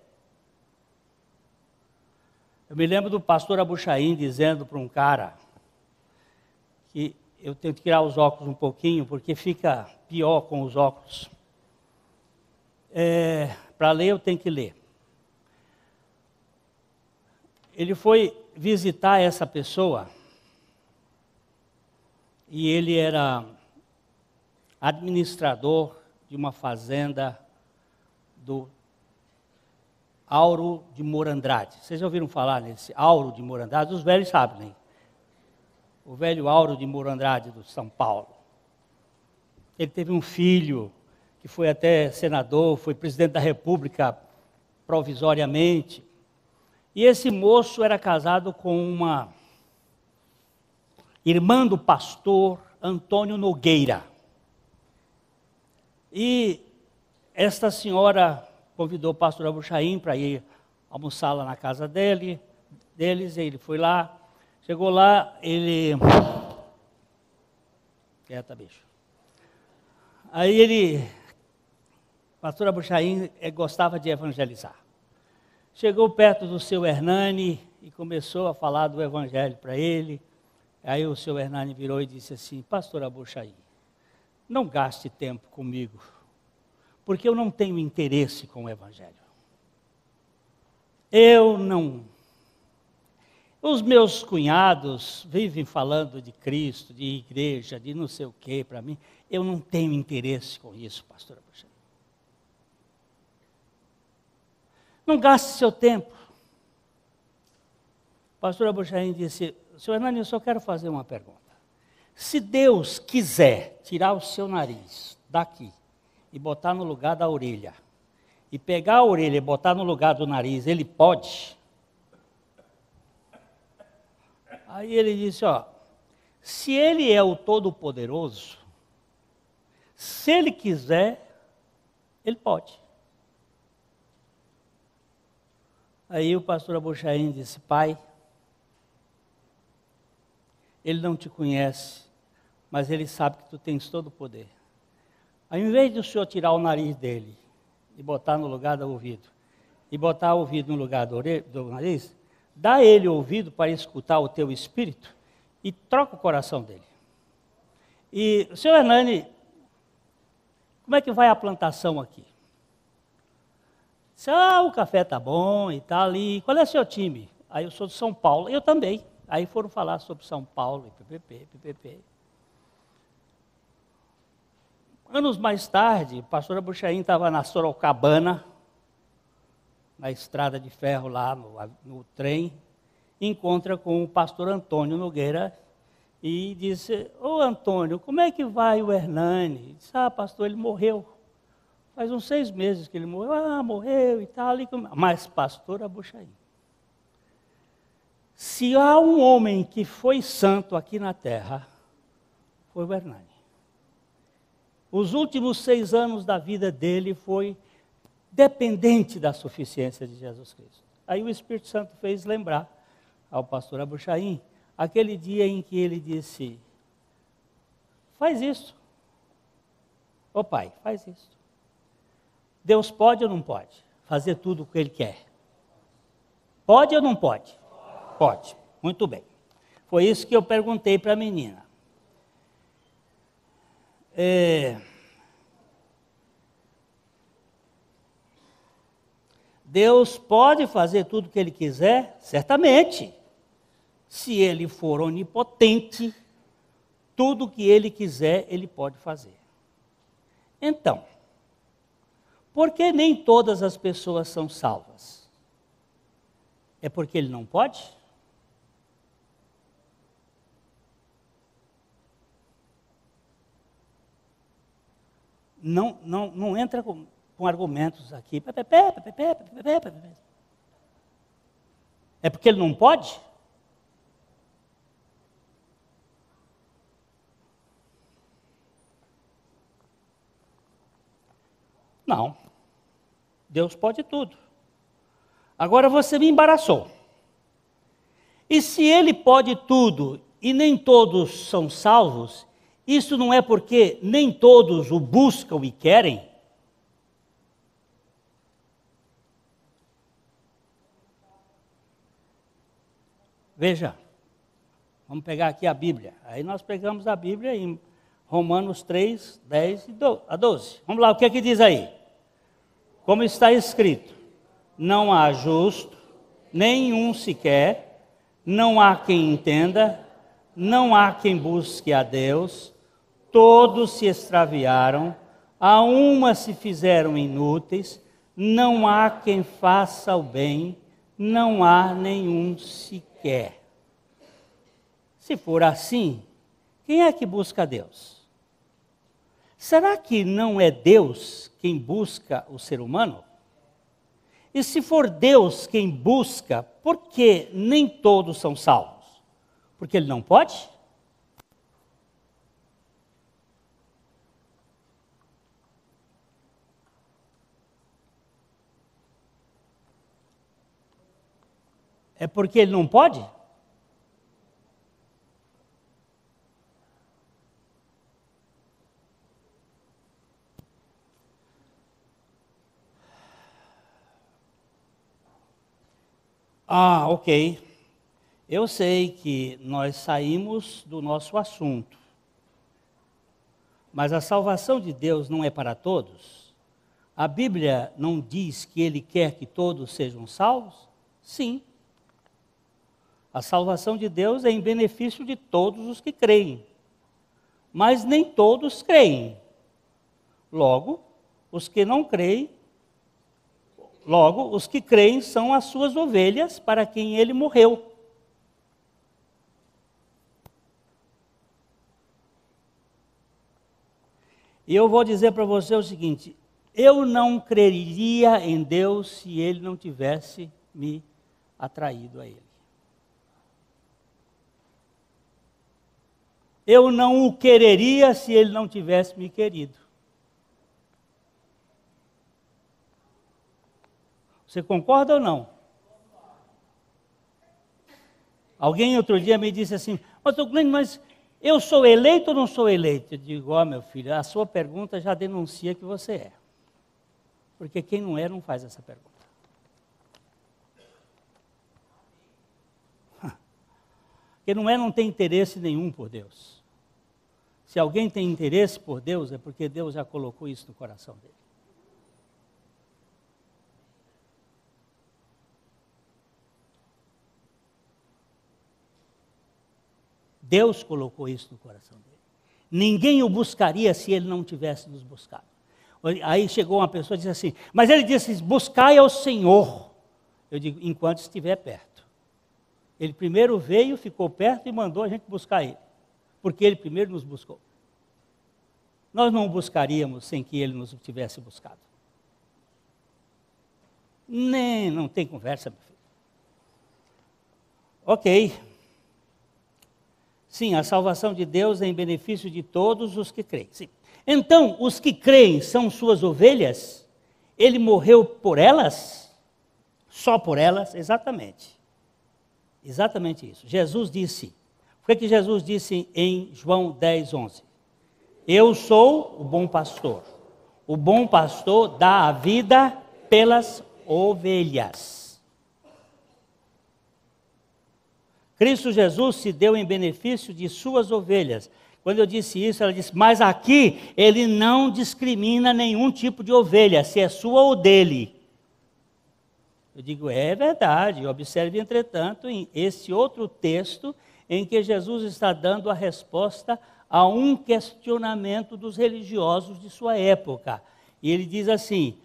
Eu me lembro do pastor Abuchaim dizendo para um cara que eu tenho que tirar os óculos um pouquinho, porque fica pior com os óculos. Para ler, eu tenho que ler. Ele foi visitar essa pessoa e ele era administrador de uma fazenda do Auro de Morandrade. Vocês já ouviram falar nesse Auro de Morandrade? Os velhos sabem, né? O velho Auro de Morandrade do São Paulo. Ele teve um filho que foi até senador, foi presidente da República provisoriamente. E esse moço era casado com uma irmã do pastor Antônio Nogueira. E esta senhora convidou o pastor Abuchaim para ir almoçar lá na casa deles, ele foi lá, chegou lá, ele... Quieta, bicho. Aí o pastor Abuchaim gostava de evangelizar. Chegou perto do seu Hernani e começou a falar do evangelho para ele. Aí o seu Hernani virou e disse assim: pastor Abuchaim, não gaste tempo comigo, porque eu não tenho interesse com o evangelho. Os meus cunhados vivem falando de Cristo, de igreja, de não sei o que para mim. Eu não tenho interesse com isso, pastor Abuchaim. Não gaste seu tempo. O pastor Abuchaim disse: senhor Hernani, eu só quero fazer uma pergunta. Se Deus quiser tirar o seu nariz daqui e botar no lugar da orelha, e pegar a orelha e botar no lugar do nariz, Ele pode? Aí ele disse, se Ele é o Todo-Poderoso, se Ele quiser, Ele pode. Aí o pastor Abuchaim disse: pai, Ele não te conhece, mas Ele sabe que tu tens todo o poder. Ao invés de o senhor tirar o nariz dele e botar no lugar do ouvido, e botar o ouvido no lugar do nariz, dá a ele o ouvido para escutar o teu espírito e troca o coração dele. E o senhor Hernani como é que vai a plantação aqui? Disse, o café tá bom e tá ali. Qual é seu time? Aí eu sou de São Paulo. Eu também. Aí foram falar sobre São Paulo, e PPP. Anos mais tarde, o pastor Abuchaim estava na Sorocabana, na estrada de ferro lá no trem, encontra com o pastor Antônio Nogueira e disse, Antônio, como é que vai o Hernani? Disse, pastor, ele morreu. Faz uns 6 meses que ele morreu. Morreu e tal. Mas pastor Abuchaim, se há um homem que foi santo aqui na terra, foi o Hernani. Os últimos 6 anos da vida dele foi dependente da suficiência de Jesus Cristo. Aí o Espírito Santo fez lembrar ao pastor Abuchaim aquele dia em que ele disse, faz isso. Ô pai, faz isso. Deus pode ou não pode fazer tudo o que Ele quer? Pode ou não pode? Pode. Muito bem. Foi isso que eu perguntei para a menina. Deus pode fazer tudo o que Ele quiser? Certamente. Se Ele for onipotente, tudo o que Ele quiser, Ele pode fazer. Então, por que nem todas as pessoas são salvas? É porque Ele não pode? Não entra com argumentos aqui. É porque Ele não pode? Não. Deus pode tudo. Agora você me embaraçou. E se Ele pode tudo e nem todos são salvos, isso não é porque nem todos o buscam e querem? Veja, vamos pegar aqui a Bíblia. Aí nós pegamos a Bíblia em Romanos 3, 10 a 12. Vamos lá, o que é que diz aí? Como está escrito, não há justo, nenhum sequer, não há quem entenda, não há quem busque a Deus, todos se extraviaram, a uma se fizeram inúteis, não há quem faça o bem, não há nenhum sequer. Se for assim, quem é que busca a Deus? Será que não é Deus quem busca o ser humano? E se for Deus quem busca, por que nem todos são salvos? Porque Ele não pode? É porque Ele não pode? Ok. Eu sei que nós saímos do nosso assunto, mas a salvação de Deus não é para todos? A Bíblia não diz que Ele quer que todos sejam salvos? Sim. A salvação de Deus é em benefício de todos os que creem, mas nem todos creem. Logo, os que não creem, os que creem são as suas ovelhas para quem Ele morreu. E eu vou dizer para você o seguinte, eu não creria em Deus se Ele não tivesse me atraído a Ele. Eu não o quereria se Ele não tivesse me querido. Você concorda ou não? Alguém outro dia me disse assim, mas eu sou eleito ou não sou eleito? Eu digo, meu filho, a sua pergunta já denuncia que você é. Porque quem não é, não faz essa pergunta. Quem não é, não tem interesse nenhum por Deus. Se alguém tem interesse por Deus, é porque Deus já colocou isso no coração dele. Deus colocou isso no coração dele. Ninguém o buscaria se ele não tivesse nos buscado. Aí chegou uma pessoa e disse assim, mas ele disse, buscai ao Senhor. Eu digo, enquanto estiver perto. Ele primeiro veio, ficou perto e mandou a gente buscar ele. Porque ele primeiro nos buscou. Nós não o buscaríamos sem que ele nos tivesse buscado. Nem, não tem conversa, meu filho. Ok. Sim, a salvação de Deus é em benefício de todos os que creem. Sim. Então, os que creem são suas ovelhas? Ele morreu por elas? Só por elas? Exatamente. Exatamente isso. Jesus disse, o que Jesus disse em João 10, 11? Eu sou o bom pastor. O bom pastor dá a vida pelas ovelhas. Cristo Jesus se deu em benefício de suas ovelhas. Quando eu disse isso, ela disse, mas aqui ele não discrimina nenhum tipo de ovelha, se é sua ou dele. Eu digo, é verdade. Observe, entretanto, em esse outro texto, em que Jesus está dando a resposta a um questionamento dos religiosos de sua época. E ele diz assim,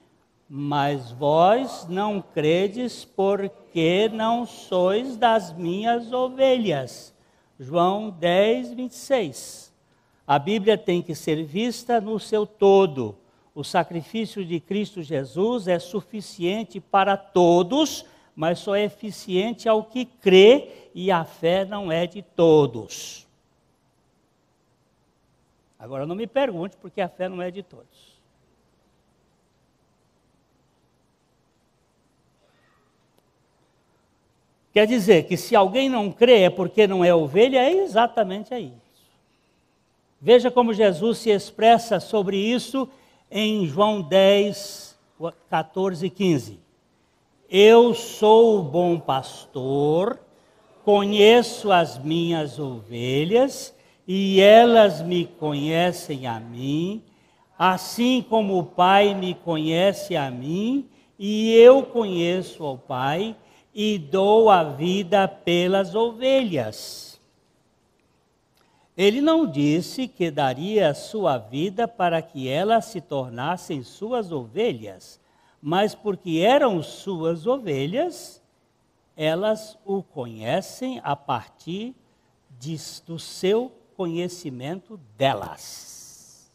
mas vós não credes porque não sois das minhas ovelhas. João 10, 26. A Bíblia tem que ser vista no seu todo. O sacrifício de Cristo Jesus é suficiente para todos, mas só é eficiente ao que crê, e a fé não é de todos. Agora não me pergunte porque a fé não é de todos. Quer dizer que se alguém não crê é porque não é ovelha, é exatamente isso. Veja como Jesus se expressa sobre isso em João 10, 14 e 15. Eu sou o bom pastor, conheço as minhas ovelhas e elas me conhecem a mim, assim como o Pai me conhece a mim e eu conheço ao Pai e dou a vida pelas ovelhas. Ele não disse que daria a sua vida para que elas se tornassem suas ovelhas, mas porque eram suas ovelhas, elas o conhecem a partir do seu conhecimento delas.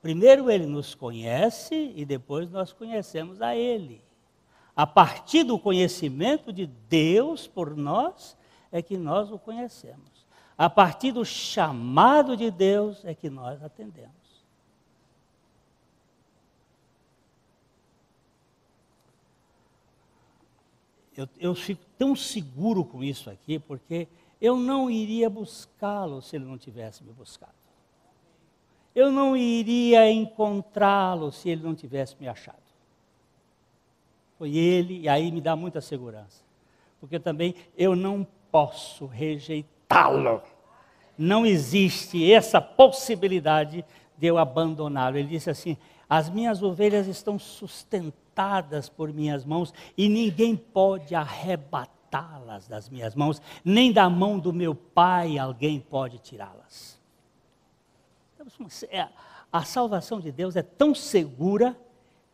Primeiro ele nos conhece e depois nós conhecemos a ele. A partir do conhecimento de Deus por nós, é que nós o conhecemos. A partir do chamado de Deus é que nós atendemos. Eu fico tão seguro com isso aqui, porque eu não iria buscá-lo se ele não tivesse me buscado. Eu não iria encontrá-lo se ele não tivesse me achado. Foi ele, e aí me dá muita segurança. Porque também eu não posso rejeitá-lo. Não existe essa possibilidade de eu abandoná-lo. Ele disse assim, as minhas ovelhas estão sustentadas por minhas mãos e ninguém pode arrebatá-las das minhas mãos, nem da mão do meu Pai alguém pode tirá-las. A salvação de Deus é tão segura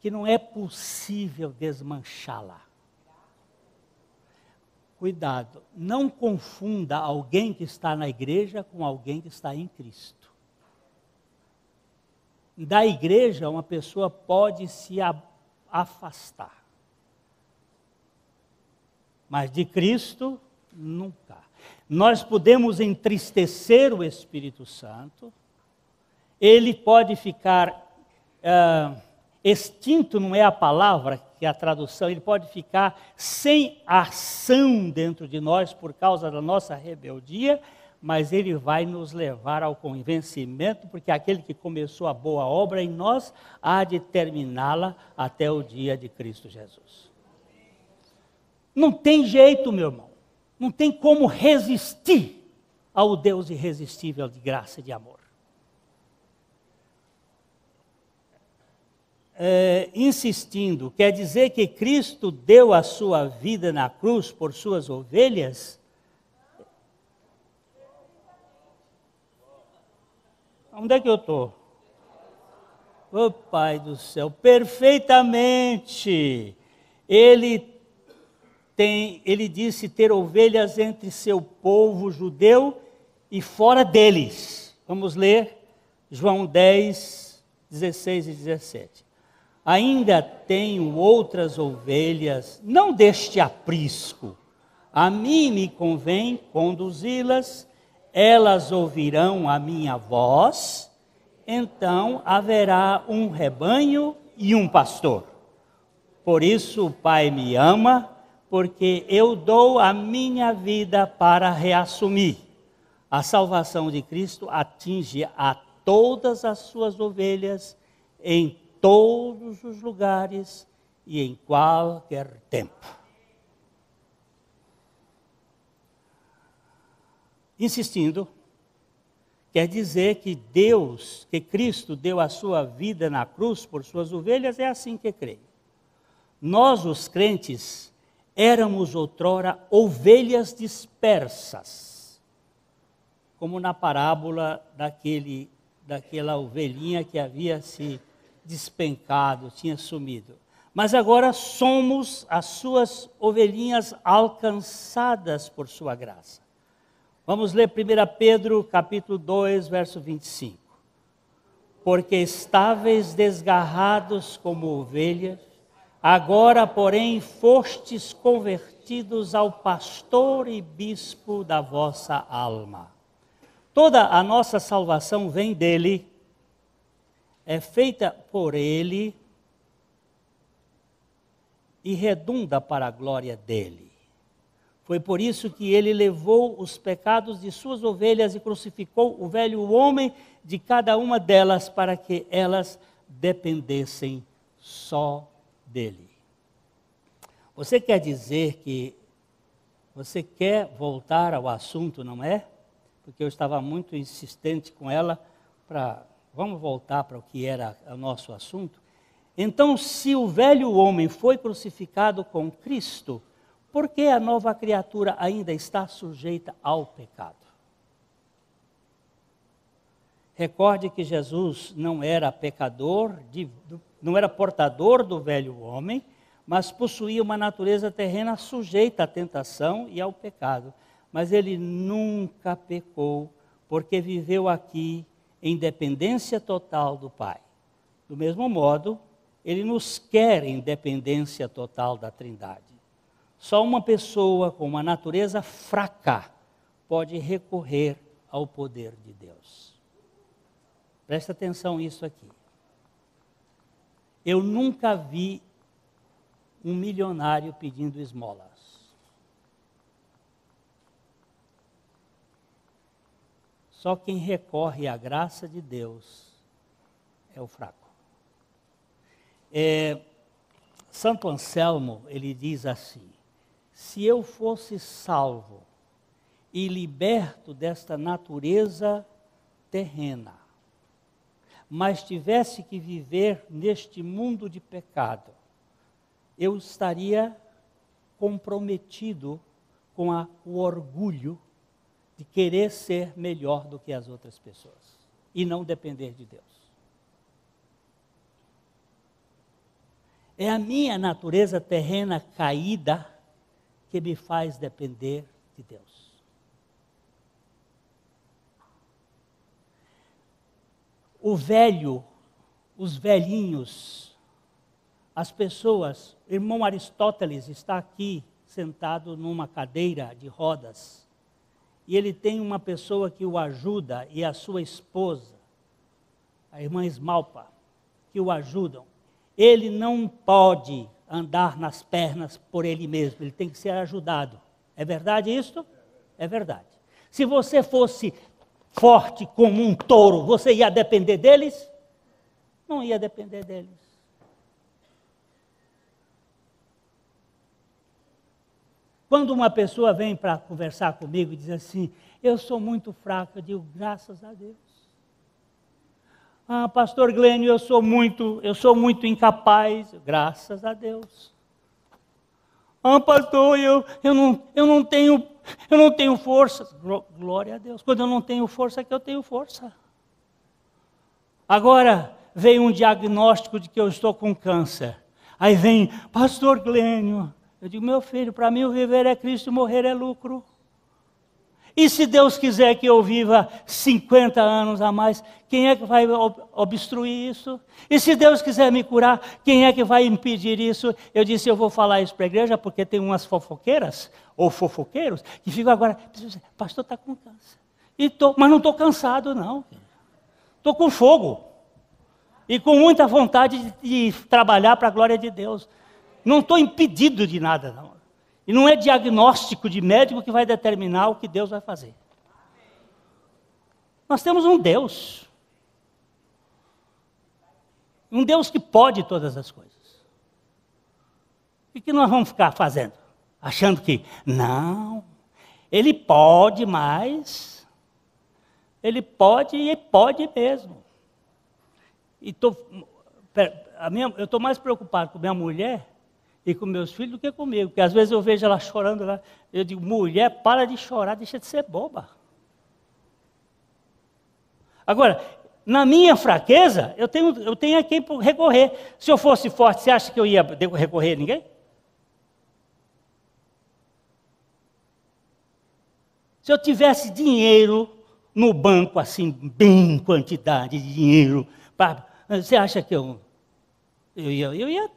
que não é possível desmanchá-la. Cuidado, não confunda alguém que está na igreja com alguém que está em Cristo. Da igreja, uma pessoa pode se afastar. Mas de Cristo, nunca. Nós podemos entristecer o Espírito Santo, ele pode ficar extinto, não é a palavra, que é a tradução, ele pode ficar sem ação dentro de nós por causa da nossa rebeldia, mas ele vai nos levar ao convencimento, porque aquele que começou a boa obra em nós, há de terminá-la até o dia de Cristo Jesus. Não tem jeito, meu irmão, não tem como resistir ao Deus irresistível de graça e de amor. Insistindo, quer dizer que Cristo deu a sua vida na cruz por suas ovelhas? Onde é que eu estou? Ô Pai do céu, perfeitamente. Ele disse ter ovelhas entre seu povo judeu e fora deles. Vamos ler João 10, 16 e 17. Ainda tenho outras ovelhas, não deste aprisco. A mim me convém conduzi-las, elas ouvirão a minha voz, então haverá um rebanho e um pastor. Por isso o Pai me ama, porque eu dou a minha vida para reassumir. A salvação de Cristo atinge a todas as suas ovelhas, em todos os lugares e em qualquer tempo. Insistindo, quer dizer que Cristo deu a sua vida na cruz por suas ovelhas, é assim que creio. Nós, os crentes, éramos outrora ovelhas dispersas, como na parábola daquela ovelhinha que havia se despencado, tinha sumido. Mas agora somos as suas ovelhinhas alcançadas por sua graça. Vamos ler 1 Pedro, capítulo 2, verso 25. Porque estáveis desgarrados como ovelhas, agora, porém, fostes convertidos ao pastor e bispo da vossa alma. Toda a nossa salvação vem dele, é feita por ele e redunda para a glória dele. Foi por isso que ele levou os pecados de suas ovelhas e crucificou o velho homem de cada uma delas para que elas dependessem só dele. Você quer dizer que você quer voltar ao assunto, não é? Porque eu estava muito insistente com ela vamos voltar para o que era o nosso assunto. Então, se o velho homem foi crucificado com Cristo, por que a nova criatura ainda está sujeita ao pecado? Recorde que Jesus não era pecador, não era portador do velho homem, mas possuía uma natureza terrena sujeita à tentação e ao pecado. Mas ele nunca pecou, porque viveu aqui em dependência total do Pai. Do mesmo modo, ele nos quer em dependência total da Trindade. Só uma pessoa com uma natureza fraca pode recorrer ao poder de Deus. Presta atenção nisso aqui. Eu nunca vi um milionário pedindo esmolas. Só quem recorre à graça de Deus é o fraco. Santo Anselmo, ele diz assim: se eu fosse salvo e liberto desta natureza terrena, mas tivesse que viver neste mundo de pecado, eu estaria comprometido com o orgulho de querer ser melhor do que as outras pessoas e não depender de Deus. É a minha natureza terrena caída que me faz depender de Deus. Os velhinhos, as pessoas, irmão Aristóteles está aqui sentado numa cadeira de rodas, e ele tem uma pessoa que o ajuda, e a sua esposa, a irmã Esmalpa, que o ajudam. Ele não pode andar nas pernas por ele mesmo, ele tem que ser ajudado. É verdade isso? É verdade. Se você fosse forte como um touro, você ia depender deles? Não ia depender deles. Quando uma pessoa vem para conversar comigo e diz assim: eu sou muito fraco. Eu digo, graças a Deus. Ah, pastor Glênio, eu sou muito incapaz. Graças a Deus. Ah, pastor, eu não tenho força. Glória a Deus. Quando eu não tenho força, é que eu tenho força. Agora veio um diagnóstico de que eu estou com câncer. Aí vem, pastor Glênio. Eu digo, meu filho, para mim o viver é Cristo e morrer é lucro. E se Deus quiser que eu viva 50 anos a mais, quem é que vai obstruir isso? E se Deus quiser me curar, quem é que vai impedir isso? Eu disse, eu vou falar isso para a igreja, porque tem umas fofoqueiras, ou fofoqueiros, que ficam agora, pastor está com câncer. Mas não estou cansado não. Estou com fogo. E com muita vontade de trabalhar para a glória de Deus. Não estou impedido de nada não. E não é diagnóstico de médico que vai determinar o que Deus vai fazer. Nós temos um Deus. Um Deus que pode todas as coisas. O que nós vamos ficar fazendo? Achando que, não, Ele pode mais. Ele pode e pode mesmo. Eu estou mais preocupado com minha mulher e com meus filhos do que comigo, porque às vezes eu vejo ela chorando lá, eu digo, mulher, para de chorar, deixa de ser boba. Agora, na minha fraqueza, eu tenho a quem recorrer. Se eu fosse forte, você acha que eu ia recorrer a ninguém? Se eu tivesse dinheiro no banco, assim, bem quantidade de dinheiro, você acha que eu ia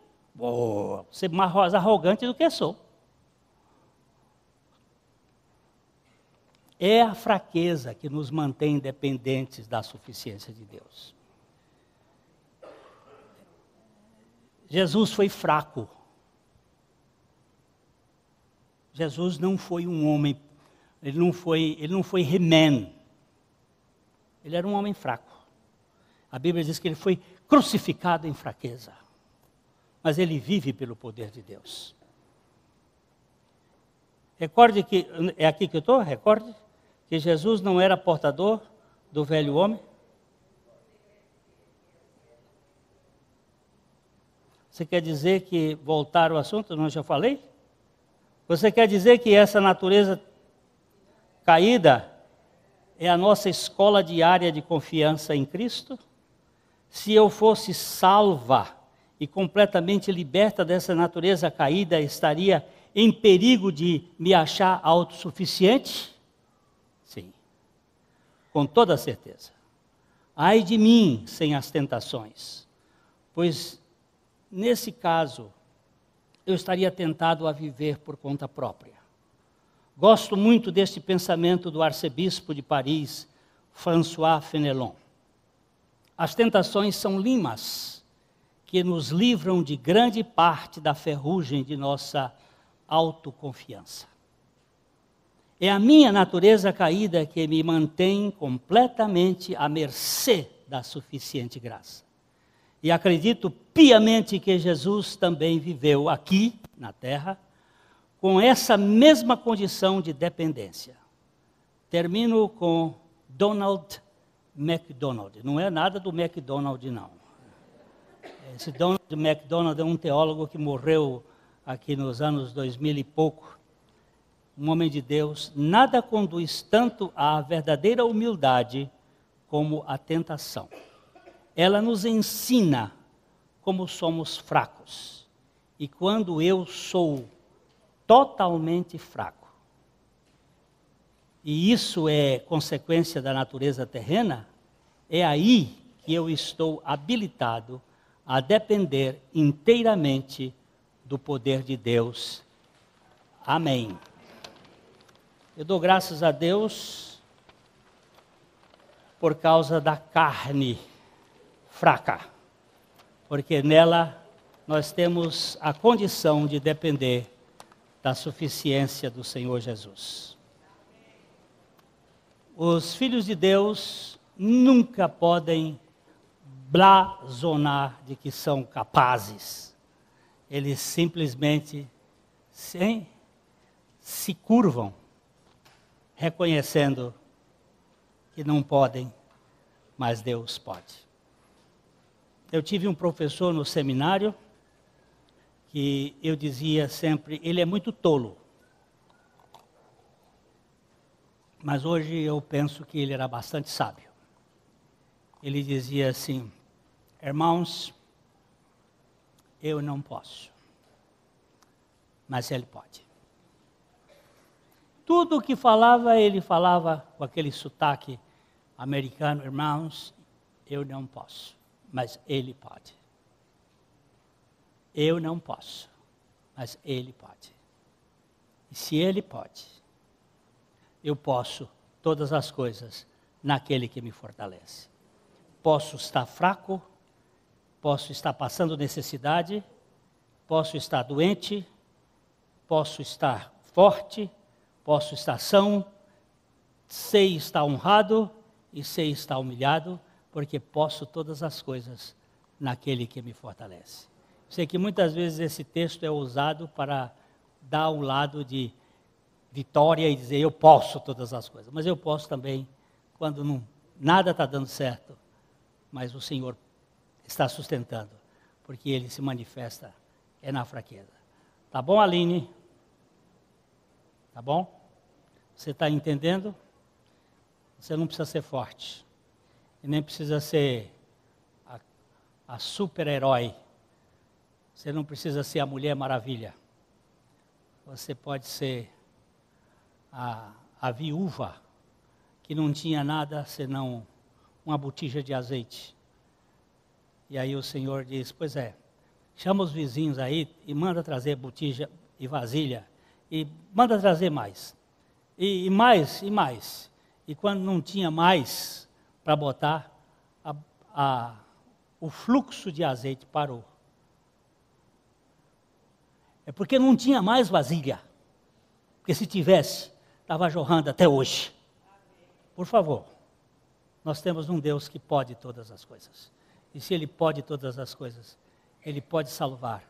ser mais arrogante do que sou. É a fraqueza que nos mantém dependentes da suficiência de Deus. Jesus foi fraco. Jesus não foi um homem, ele não foi He-Man. Ele era um homem fraco. A Bíblia diz que ele foi crucificado em fraqueza. Mas ele vive pelo poder de Deus. Recorde que, é aqui que eu estou? Recorde que Jesus não era portador do velho homem. Você quer dizer que, voltar ao assunto, não já falei? Você quer dizer que essa natureza caída é a nossa escola diária de confiança em Cristo? Se eu fosse salva e completamente liberta dessa natureza caída, estaria em perigo de me achar autossuficiente? Sim, com toda certeza. Ai de mim sem as tentações, pois nesse caso eu estaria tentado a viver por conta própria. Gosto muito deste pensamento do arcebispo de Paris, François Fenelon. As tentações são limas que nos livram de grande parte da ferrugem de nossa autoconfiança. É a minha natureza caída que me mantém completamente à mercê da suficiente graça. E acredito piamente que Jesus também viveu aqui, na terra, com essa mesma condição de dependência. Termino com Donald MacDonald. Não é nada do McDonald's, não. Esse Donald MacDonald é um teólogo que morreu aqui nos anos 2000 e pouco. Um homem de Deus. Nada conduz tanto à verdadeira humildade como a tentação. Ela nos ensina como somos fracos. E quando eu sou totalmente fraco, e isso é consequência da natureza terrena, é aí que eu estou habilitado a depender inteiramente do poder de Deus. Amém. Eu dou graças a Deus por causa da carne fraca, porque nela nós temos a condição de depender da suficiência do Senhor Jesus. Os filhos de Deus nunca podem blasonar de que são capazes. Eles simplesmente se curvam reconhecendo que não podem, mas Deus pode. Eu tive um professor no seminário que eu dizia sempre, ele é muito tolo. Mas hoje eu penso que ele era bastante sábio. Ele dizia assim, irmãos, eu não posso, mas ele pode. Tudo o que falava, ele falava com aquele sotaque americano, irmãos, eu não posso, mas ele pode. Eu não posso, mas ele pode. E se ele pode, eu posso todas as coisas naquele que me fortalece. Posso estar fraco, posso estar passando necessidade, posso estar doente, posso estar forte, posso estar são, sei estar honrado e sei estar humilhado, porque posso todas as coisas naquele que me fortalece. Sei que muitas vezes esse texto é usado para dar um lado de vitória e dizer eu posso todas as coisas, mas eu posso também quando nada está dando certo, mas o Senhor está sustentando, porque Ele se manifesta na fraqueza. Tá bom, Aline? Tá bom? Você está entendendo? Você não precisa ser forte, e nem precisa ser a super-herói, você não precisa ser a Mulher Maravilha, você pode ser a viúva que não tinha nada senão uma botija de azeite. E aí o Senhor diz, pois é, chama os vizinhos aí e manda trazer botija e vasilha, e manda trazer mais, e mais, e mais. E quando não tinha mais para botar, o fluxo de azeite parou. É porque não tinha mais vasilha, porque se tivesse, estava jorrando até hoje. Por favor, nós temos um Deus que pode todas as coisas. E se Ele pode todas as coisas, Ele pode salvar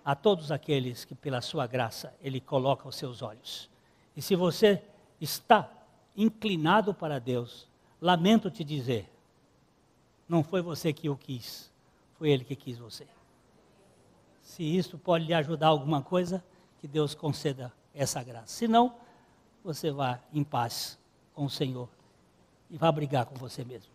a todos aqueles que pela sua graça Ele coloca os seus olhos. E se você está inclinado para Deus, lamento te dizer, não foi você que o quis, foi Ele que quis você. Se isso pode lhe ajudar alguma coisa, que Deus conceda essa graça. Se não, você vá em paz com o Senhor e vá brigar com você mesmo.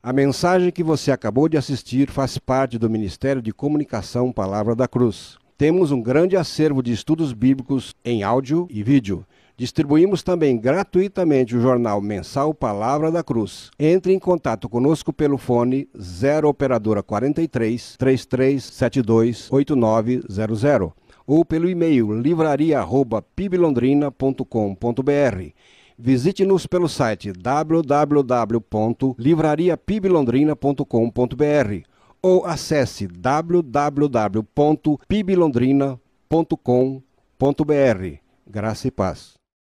A mensagem que você acabou de assistir faz parte do Ministério de Comunicação Palavra da Cruz. Temos um grande acervo de estudos bíblicos em áudio e vídeo. Distribuímos também gratuitamente o jornal mensal Palavra da Cruz. Entre em contato conosco pelo fone 0 operadora 43 3372 8900 ou pelo e-mail livraria@piblondrina.com.br. Visite-nos pelo site www.livrariapiblondrina.com.br ou acesse www.piblondrina.com.br. Graça e paz.